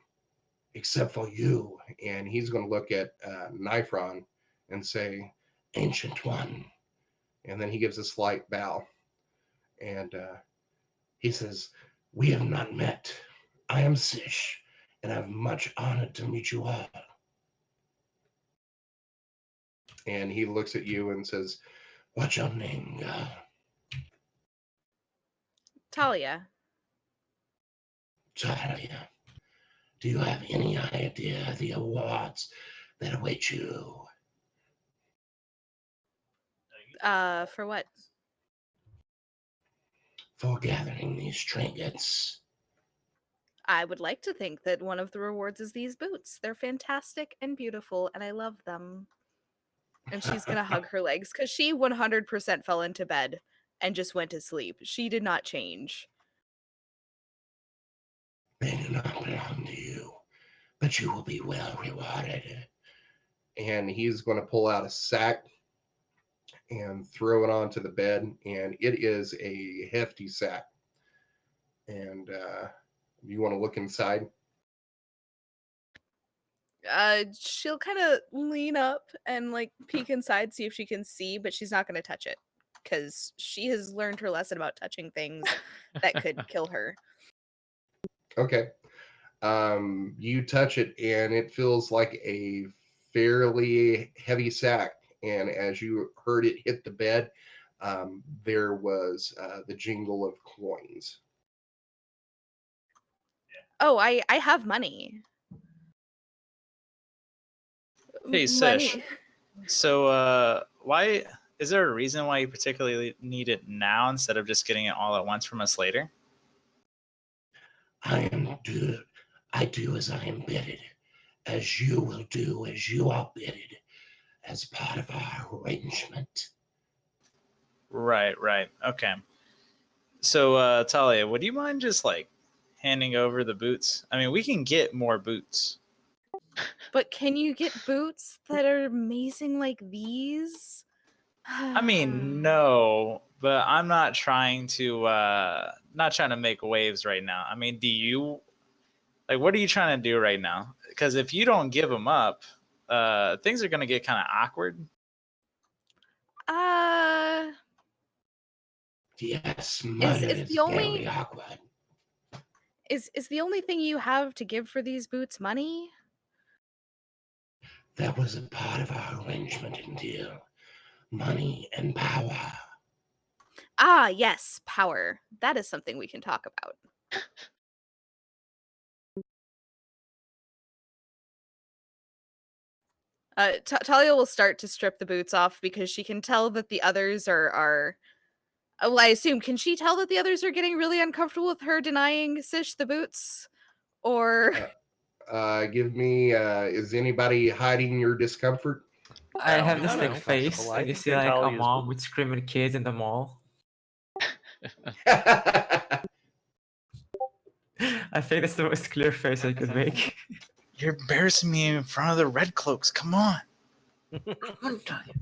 except for you. And he's going to look at Nyfron and say, Ancient One. And then he gives a slight bow. And he says, we have not met. I am Sish, and I'm much honored to meet you all. And he looks at you and says, what's your name, girl? Talia, Talia. Do you have any idea the awards that await you? for what? For gathering these trinkets? I would like to think that one of the rewards is these boots. They're fantastic and beautiful, and I love them. And she's gonna hug her legs because she 100% fell into bed and just went to sleep. She did not change. They do not belong to you, but you will be well rewarded. And he's going to pull out a sack and throw it onto the bed, and it is a hefty sack. And you want to look inside? She'll kind of lean up and like peek inside, see if she can see, but she's not gonna touch it because she has learned her lesson about touching things that could kill her. Okay. You touch it, and it feels like a fairly heavy sack. And as you heard it hit the bed, there was the jingle of coins. Oh, I have money. Hey, Sish. Money. So, why is there a reason why you particularly need it now instead of just getting it all at once from us later? I do as I am bidden, as you will do as you are bidden, as part of our arrangement. Right. Okay. So, Talia, would you mind just like handing over the boots? I mean, we can get more boots. But can you get boots that are amazing like these? I mean, no, but I'm not trying to make waves right now. I mean, do you like what are you trying to do right now? Because if you don't give them up, things are gonna get kind of awkward. Yes, murder is is the only very awkward. is the only thing you have to give for these boots money? That was a part of our arrangement and deal. Money and power. Ah, yes, power. That is something we can talk about. Talia will start to strip the boots off because she can tell that the others are. Well, I assume, can she tell that the others are getting really uncomfortable with her denying Sish the boots? Or Give me, is anybody hiding your discomfort? I have this I like know. face, Well, I and you think see they're like a Talia's mom with boots. screaming kids in the mall. I think that's the most clear face I could make. You're embarrassing me in front of the red cloaks. Come on. Come on, Talia.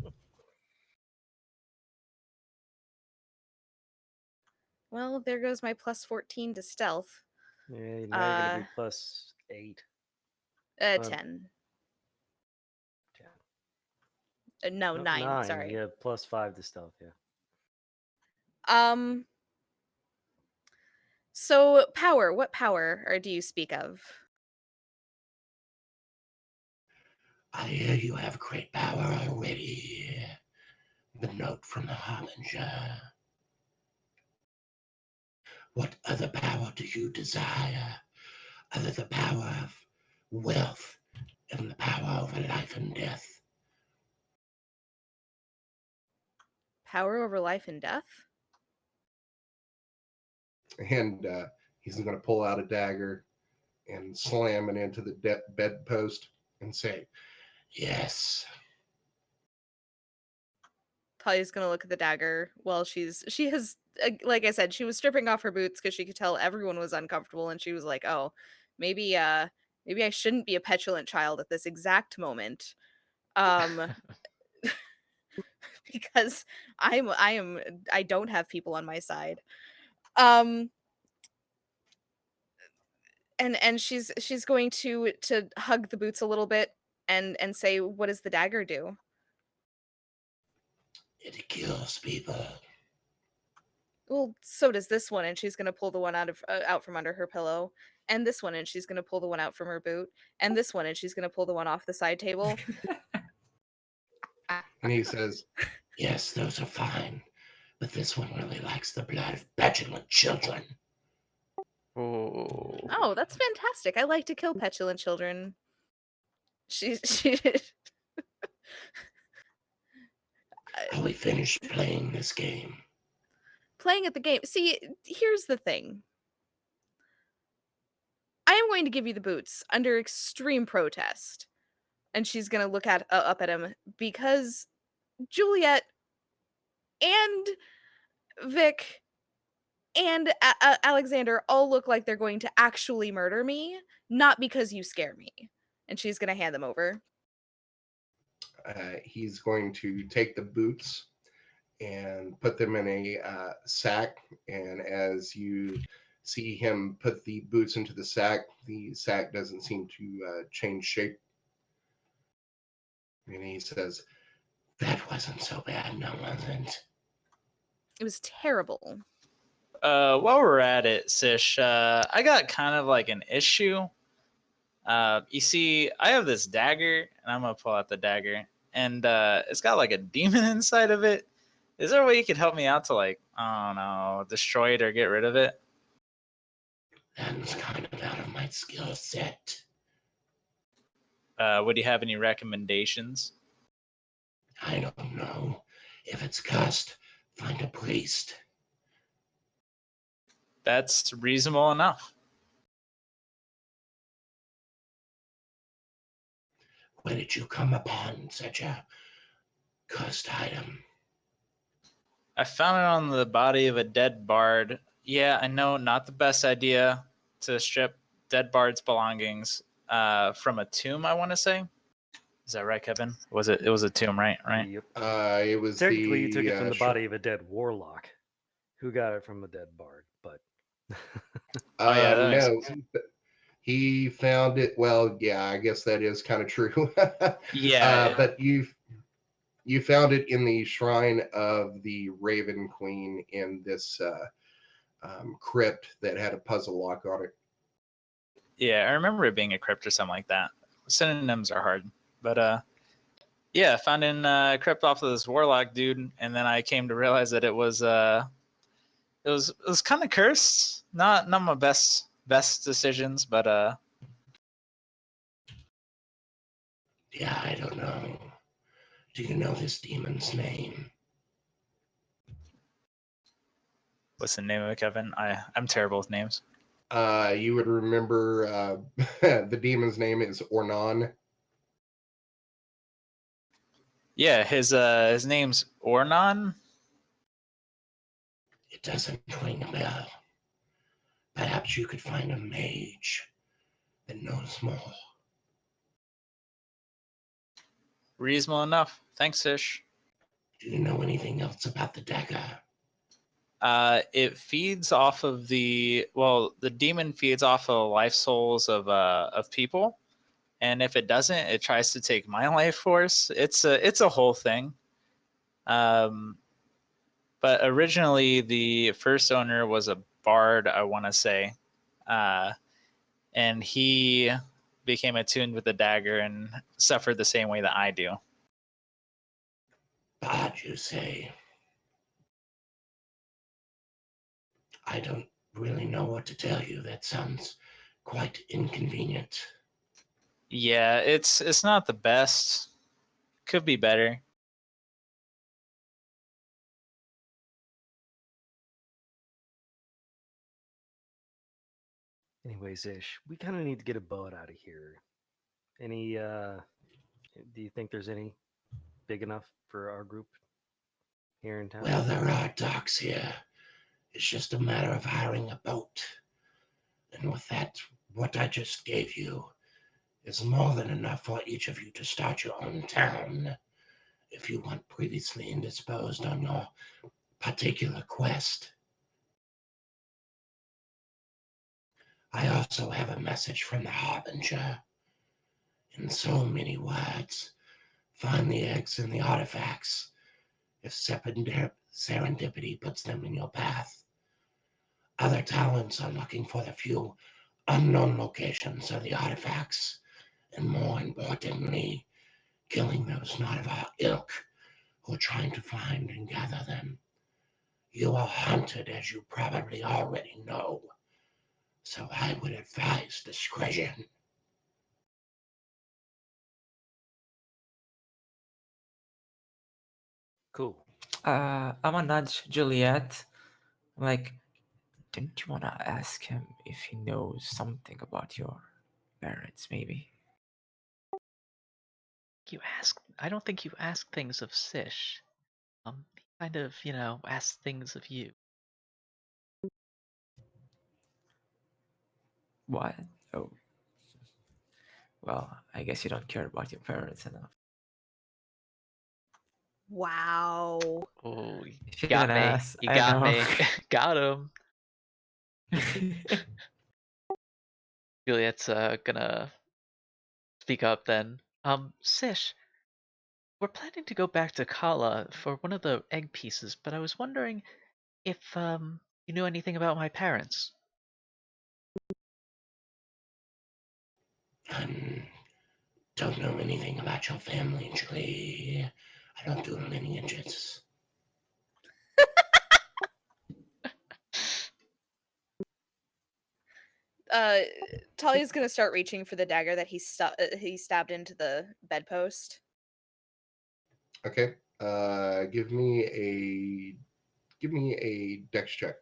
well, there goes my plus 14 to stealth. Yeah, now you're gonna be plus 8. 10. 10. No, No, 9, sorry. Yeah, plus 5 to stealth. Yeah. So power, what power or do you speak of? I hear you have great power already. The note from the Harbinger. What other power do you desire other the power of wealth and the power over life and death? Power over life and death? And he's going to pull out a dagger and slam it into the bedpost and say, yes. Talia's gonna look at the dagger while she has, like I said, she was stripping off her boots because she could tell everyone was uncomfortable, and she was like, oh, maybe maybe I shouldn't be a petulant child at this exact moment. Because I don't have people on my side. And she's going to hug the boots a little bit and say, what does the dagger do? It kills people. Well, so does this one, and she's gonna pull the one out from under her pillow, and this one, and she's gonna pull the one out from her boot, and this one, and she's gonna pull the one off the side table. And he says, yes, those are fine, but this one really likes the blood of petulant children. Oh. Oh, that's fantastic! I like to kill petulant children. She Are we finished playing this game? playing at the game. See, here's the thing. I am going to give you the boots under extreme protest. And she's going to look up at him because Juliet and Vic and Alexander all look like they're going to actually murder me, not because you scare me. And she's going to hand them over. He's going to take the boots and put them in a sack. And as you see him put the boots into the sack doesn't seem to change shape. And he says, that wasn't so bad, no, wasn't? It was terrible. While we're at it, Sish, I got kind of like an issue. You see, I have this dagger, and I'm gonna pull out the dagger, and it's got like a demon inside of it. Is there a way you could help me out to, like, I don't know, destroy it or get rid of it? That's kind of out of my skill set. Would you have any recommendations? I don't know. If it's cursed, find a priest. That's reasonable enough. Where did you come upon such a cursed item? I found it on the body of a dead bard. Yeah, I know, not the best idea to strip dead bard's belongings from a tomb, I want to say. Is that right, Kevin? It was a tomb, right? Right. Yep. It was Technically, you took it from the sure. body of a dead warlock, who got it from a dead bard. But Oh yeah, that makes no, sense. He found it. Well, yeah, I guess that is kind of true. Yeah. But you found it in the shrine of the Raven Queen in this crypt that had a puzzle lock on it. Yeah, I remember it being a crypt or something like that. Synonyms are hard, but yeah, found in crypt off of this warlock dude, and then I came to realize that it was kind of cursed. Not my best decisions, but Yeah, I don't know. Do you know this demon's name? what's the name of it, Kevin? I'm terrible with names. You would remember the demon's name is Ornan. Yeah, his name's Ornan. It doesn't ring a bell. Perhaps you could find a mage that knows more. Reasonable enough. Thanks, Ish. Do you know anything else about the dagger? It feeds off of the demon feeds off of life souls of people, and if it doesn't, it tries to take my life force. It's a whole thing. But originally the first owner was a bard, I want to say, uh, and he became attuned with the dagger and suffered the same way that I do. Bard, you say? I don't really know what to tell you. That sounds quite inconvenient. Yeah, it's not the best. Could be better. Anyways, Ish, we kind of need to get a boat out of here. Any? Do you think there's any big enough for our group here in town? Well, there are docks here. It's just a matter of hiring a boat. And with that, what I just gave you is more than enough for each of you to start your own town if you want previously indisposed on your particular quest. I also have a message from the Harbinger. In so many words, find the eggs and the artifacts if serendipity puts them in your path. Other talents are looking for the few unknown locations of the artifacts, and more importantly, killing those not of our ilk who are trying to find and gather them. You are hunted, as you probably already know, so I would advise discretion. Cool. I'm gonna nudge Juliet. Like, don't you wanna ask him if he knows something about your parents, maybe? I don't think you ask things of Sish. He kind of, asks things of you. What? Oh, well, I guess you don't care about your parents enough. Wow. Oh, you She's got an me. ass. You I got know. me. Got him. Juliet's gonna speak up then. Sish, we're planning to go back to Cala for one of the egg pieces, but I was wondering if you knew anything about my parents. I don't know anything about your family, Julie. I don't do lineages. Talia's gonna start reaching for the dagger that he stabbed into the bedpost. Okay. Give me a dex check.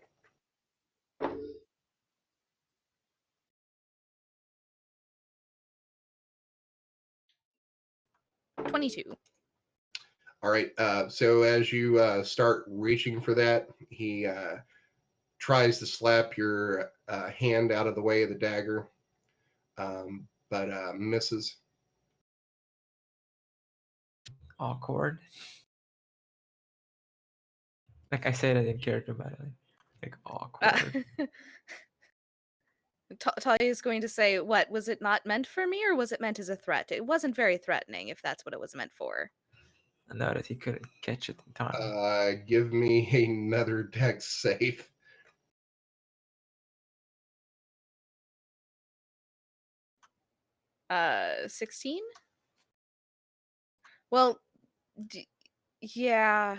22. All right. So as you start reaching for that, he tries to slap your hand out of the way of the dagger, but misses. Awkward. Like I said, I didn't care about it. Like awkward. Talia is going to say, "What was it not meant for me, or was it meant as a threat? It wasn't very threatening, if that's what it was meant for." Now that he couldn't catch it in time. Give me another dex save. 16. Well, yeah.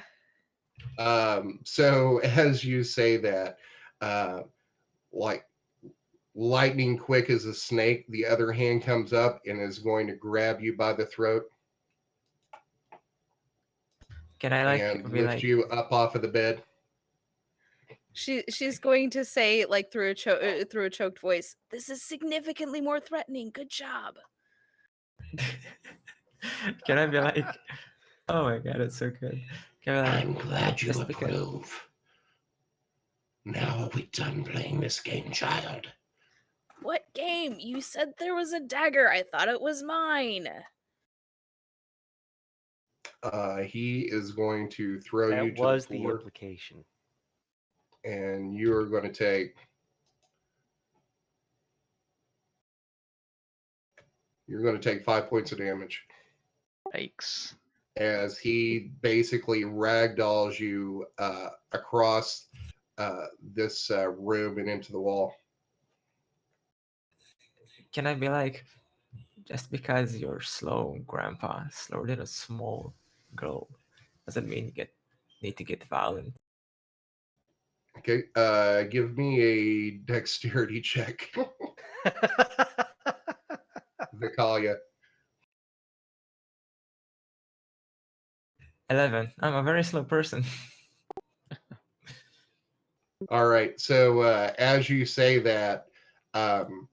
So as you say that, uh, like lightning quick as a snake, the other hand comes up and is going to grab you by the throat Can I and be lift you up off of the bed. She's going to say, like, through a choked voice, "This is significantly more threatening. Good job." Can I be like, oh my god, it's so good. Can I be I'm like, glad you just because approve. Now are we done playing this game, child? What game? You said there was a dagger. I thought it was mine. He is going to throw That you to the was the floor, implication. and you are going to take. You're going to take 5 points of damage Yikes. as he basically ragdolls you across this room and into the wall. can I be like, just because you're slow, Grandpa, slower than a small girl, doesn't mean you need to get violent. Okay, give me a dexterity check, Vic'ala. 11. I'm a very slow person. All right, so as you say that, um,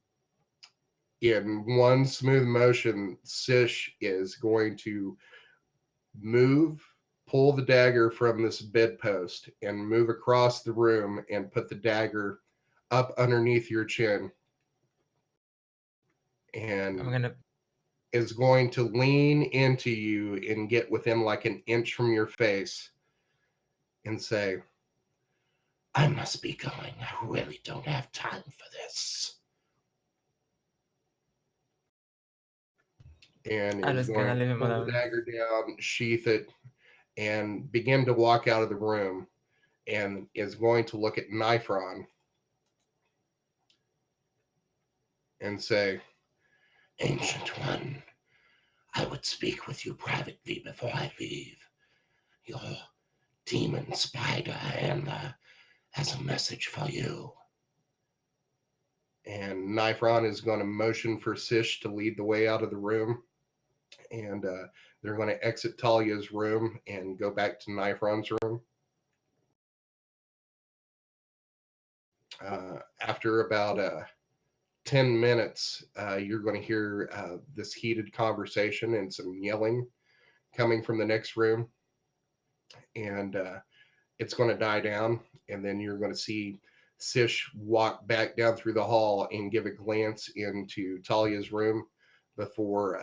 in one smooth motion, Sish is going to move, pull the dagger from this bedpost, and move across the room and put the dagger up underneath your chin, I'm and gonna. is going to lean into you and get within like an inch from your face and say, I must be going. I really don't have time for this. And I'm is just going gonna to leave him pull the alone. dagger down, sheath it, and begin to walk out of the room, and is going to look at Nyfron and say, Ancient One, I would speak with you privately before I leave. Your demon spider has a message for you. And Nyfron is going to motion for Sish to lead the way out of the room. And they're going to exit Talia's room and go back to Nyfron's room. After about 10 minutes, you're going to hear this heated conversation and some yelling coming from the next room. And it's going to die down. And then you're going to see Sish walk back down through the hall and give a glance into Talia's room before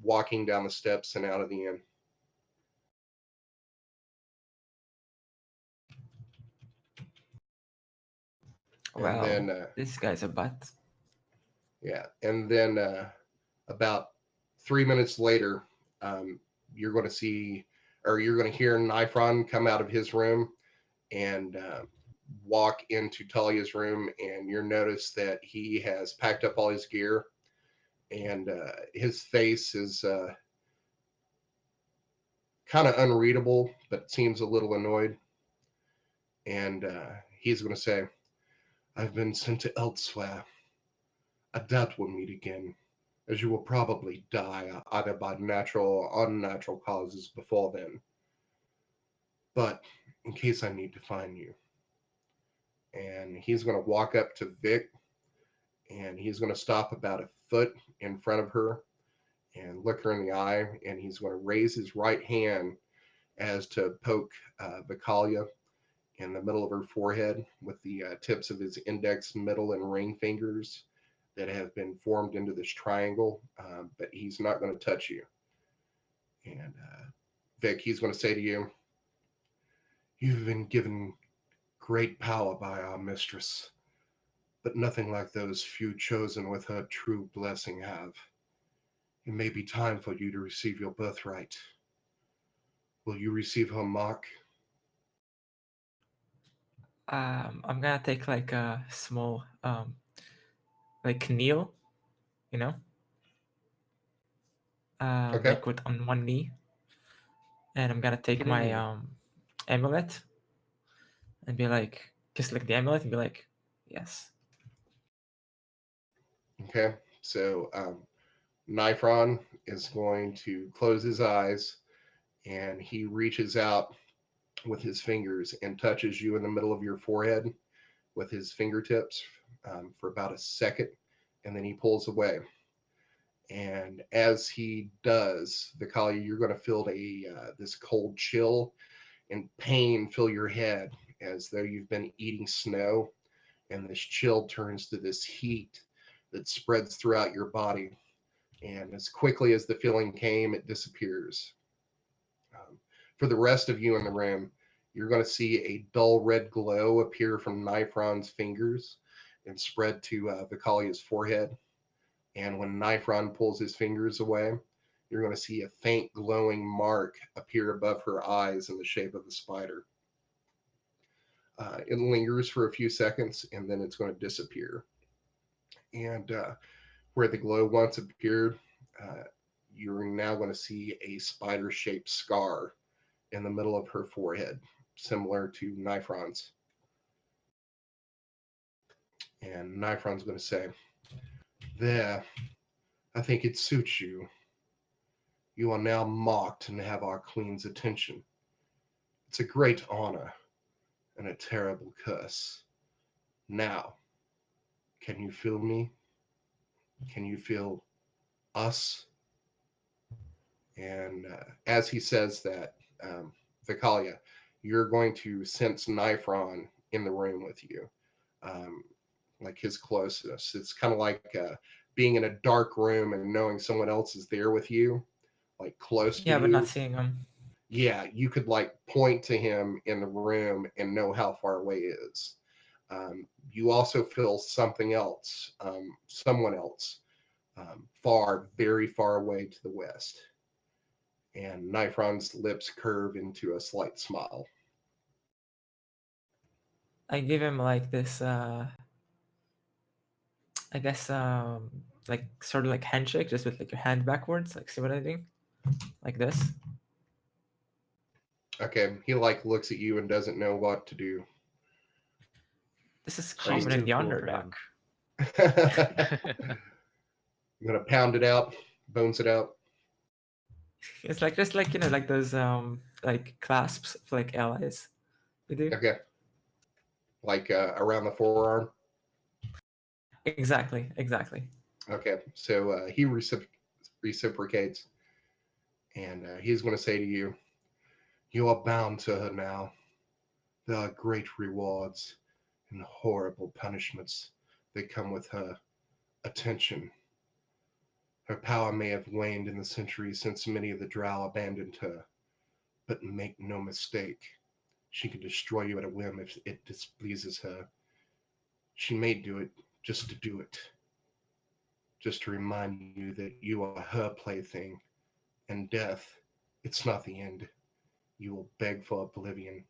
walking down the steps and out of the inn. And Well, then, this guy's a butt. yeah, and then about 3 minutes later, you're going to see, or you're going to hear Nyfron come out of his room and walk into Talia's room, and you'll notice that he has packed up all his gear, and his face is kind of unreadable, but seems a little annoyed. And he's going to say, I've been sent to elsewhere. I doubt we'll meet again, as you will probably die either by natural or unnatural causes before then. But in case I need to find you. And he's going to walk up to Vic, and he's going to stop about a foot in front of her and look her in the eye, and he's going to raise his right hand as to poke Vic'ala in the middle of her forehead with the tips of his index, middle, and ring fingers that have been formed into this triangle, but he's not going to touch you. And Vic, he's going to say to you, you've been given great power by our mistress. but nothing like those few chosen with her true blessing have. It may be time for you to receive your birthright. Will you receive her mark? I'm gonna take like a small like kneel, you know, Okay. like with on one knee, and I'm gonna take Get in my here. amulet and be like, just like the amulet and be like, yes. Okay. So Nyfron is going to close his eyes and he reaches out with his fingers and touches you in the middle of your forehead with his fingertips for about a second, and then he pulls away. And as he does, Vic'ala, you're going to feel this cold chill and pain fill your head as though you've been eating snow, and this chill turns to this heat that spreads throughout your body. And as quickly as the feeling came, it disappears. Um, for the rest of you in the room, you're going to see a dull red glow appear from Nyfron's fingers and spread to Vicalia's forehead. And when Nyfron pulls his fingers away, you're going to see a faint glowing mark appear above her eyes in the shape of a spider. It lingers for a few seconds and then it's going to disappear. And where the glow once appeared, uh, you're now going to see a spider shaped scar in the middle of her forehead, similar to Nyfron's. And Nyfron's going to say, "There, I think it suits you. You are now mocked and have our queen's attention. It's a great honor and a terrible curse. Now, can you feel me? Can you feel us?" And as he says that, Vicalia, you're going to sense Nyfron in the room with you, um, like his closeness. It's kind of like being in a dark room and knowing someone else is there with you, like close to Yeah, but not you. seeing him. Yeah, you could like point to him in the room and know how far away he is. You also feel something else, someone else, far, very far away to the west. And Nifron's lips curve into a slight smile. I give him like this, I guess, like sort of like handshake, just with like your hand backwards. Like, see what I mean? Like this. Okay, he like looks at you and doesn't know what to do. This is She's common in too the cool for Underdark. him. I'm gonna pound it out, bones it out. It's like just like like those like clasps of like allies we do. Okay, like around the forearm. Exactly, exactly. Okay, so he reciprocates, and he's gonna say to you, "You are bound to her now. There are great rewards and horrible punishments that come with her attention. Her power may have waned in the centuries since many of the drow abandoned her, but make no mistake, she can destroy you at a whim if it displeases her. She may do it just to do it, just to remind you that you are her plaything, and death, it's not the end. You will beg for oblivion.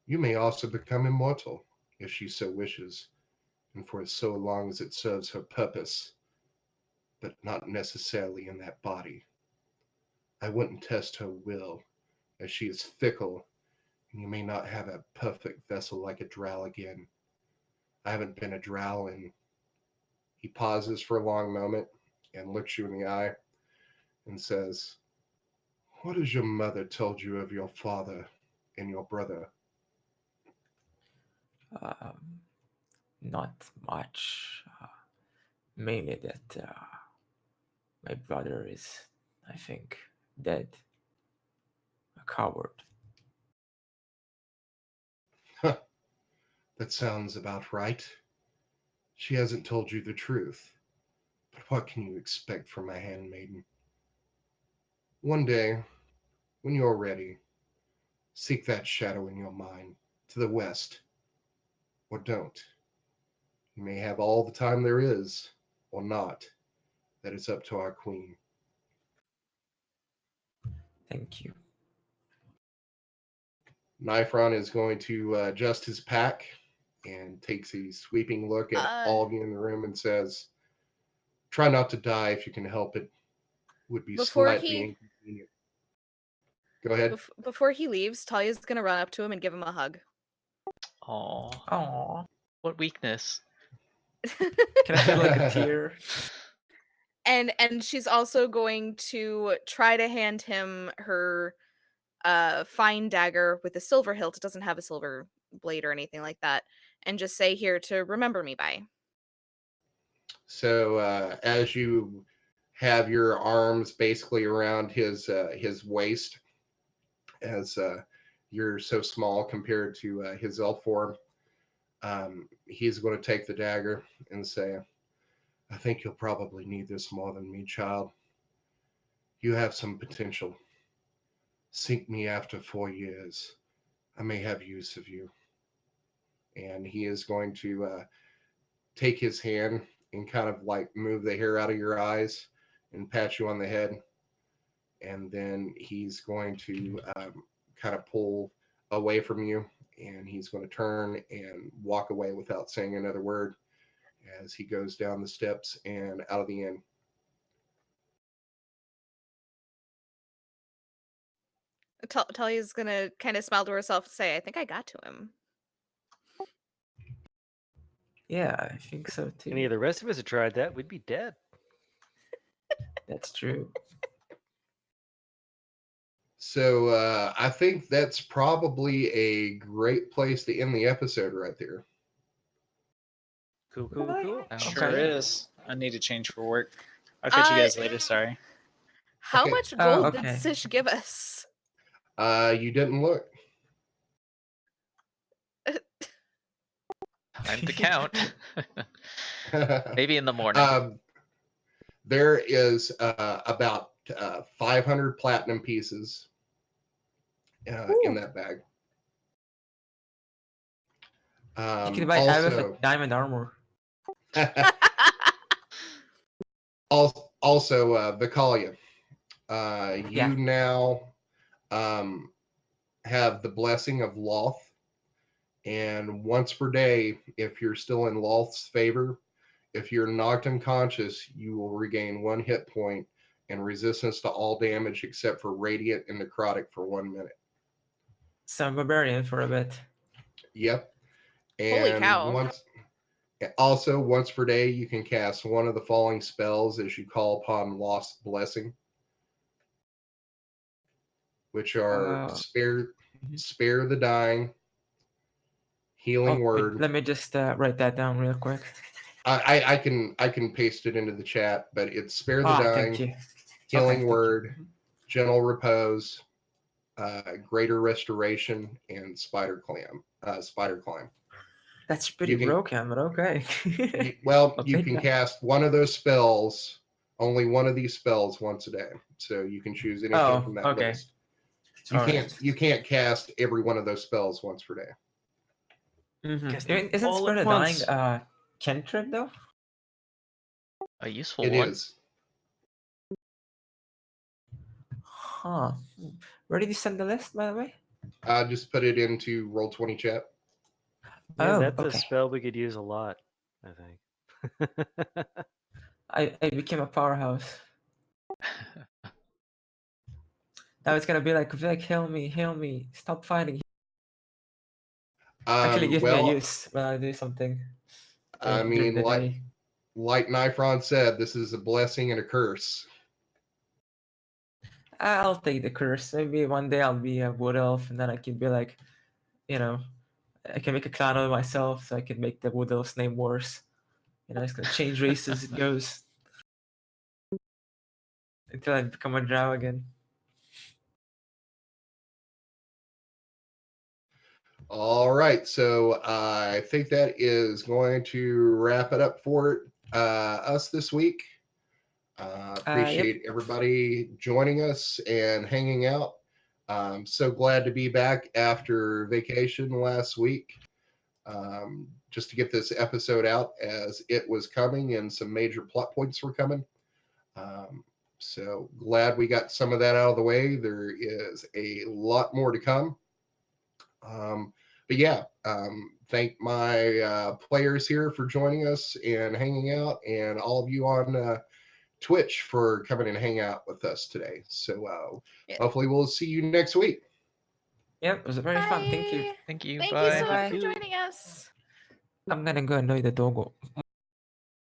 You may also become immortal, if she so wishes, and for so long as it serves her purpose, but not necessarily in that body. I wouldn't test her will, as she is fickle, and you may not have a perfect vessel like a drow again. I haven't been a drow in." He pauses for a long moment and looks you in the eye and says, "What has your mother told you of your father and your brother?" Um, Not much. Mainly that my brother is, I think, dead. A coward. "Huh, that sounds about right. She hasn't told you the truth, but what can you expect from a handmaiden? One day, when you're ready, seek that shadow in your mind, to the west, or don't. You may have all the time there is, or not. That is up to our queen. Thank you. Nyfron is going to adjust his pack and takes a sweeping look at all of you in the room and says, "Try not to die if you can help it. Would be Before slightly he inconvenient." Go ahead. before he leaves, Talia's gonna run up to him and give him a hug. Aw, Aww. what weakness. Can I feel like a tear? And she's also going to try to hand him her fine dagger with a silver hilt. It doesn't have a silver blade or anything like that, and just say, here to remember me by. So as you have your arms basically around his waist, as you're so small compared to his elf form, he's going to take the dagger and say, "I think you'll probably need this more than me, child. You have some potential. Seek me after 4 years. I may have use of you." And he is going to take his hand and kind of like move the hair out of your eyes and pat you on the head. And then he's going to kind of pull away from you, and he's going to turn and walk away without saying another word as he goes down the steps and out of the inn. Talia's gonna kind of smile to herself and say, I think I got to him. Yeah, I think so too. Any of the rest of us had tried that, we'd be dead. That's true. So I think that's probably a great place to end the episode right there. Cool, cool, Really? cool. Sure Okay. is. I need to change for work. I'll catch you Uh, guys later. Sorry. How Okay. much gold okay. did Sish give us? You didn't look. Time to count. Maybe in the morning. There is about 500 platinum pieces in that bag. You can buy Also, diamond armor. also Vic'ala, Yeah. you now have the blessing of Lolth, and once per day, if you're still in Lolth's favor, if you're knocked unconscious, you will regain 1 hit point and resistance to all damage except for radiant and necrotic for 1 minute. So I'm barbarian for a bit. Yep. Holy And cow. once per day, you can cast one of the following spells as you call upon Lost Blessing, which are Mhm. spare the dying, healing Oh, word. let me just write that down real quick. I can paste it into the chat, but it's spare the Thank dying, you. healing Thank you. word, gentle repose, greater restoration, and spider climb. That's pretty You can broken, but okay. I'll you take can that. cast one of those spells, only one of these spells once a day. So you can choose anything from that Okay. list. All right. You can't cast every one of those spells once per day. Cast them Isn't all Spare at the Dying once. cantrip though? A useful It one. is. Huh. Where did you send the list, by the way? I just put it into Roll20 chat. Yeah, Oh, that's a okay. spell we could use a lot, I think. I became a powerhouse. Now it's gonna be like, Vic, heal me, stop fighting. Actually, give me a Well, use when I do something I during mean, the day. like Nyfron said, this is a blessing and a curse. I'll take the curse. Maybe one day I'll be a wood elf, and then I can be like, you know, I can make a clan of myself, so I can make the wood elf's name worse. It's gonna change races. It goes until I become a drow again. All right, so I think that is going to wrap it up for us this week. Appreciate everybody joining us and hanging out. So glad to be back after vacation last week. just to get this episode out as it was coming and some major plot points were coming. So glad we got some of that out of the way. There is a lot more to come. But yeah, thank my players here for joining us and hanging out, and all of you on Twitch for coming and hang out with us today. So Yeah. hopefully we'll see you next week. Yep, it was very fun. Thank you. Bye. Thank you. Thank Bye. you so much Bye. for joining us. I'm gonna go annoy the doggo.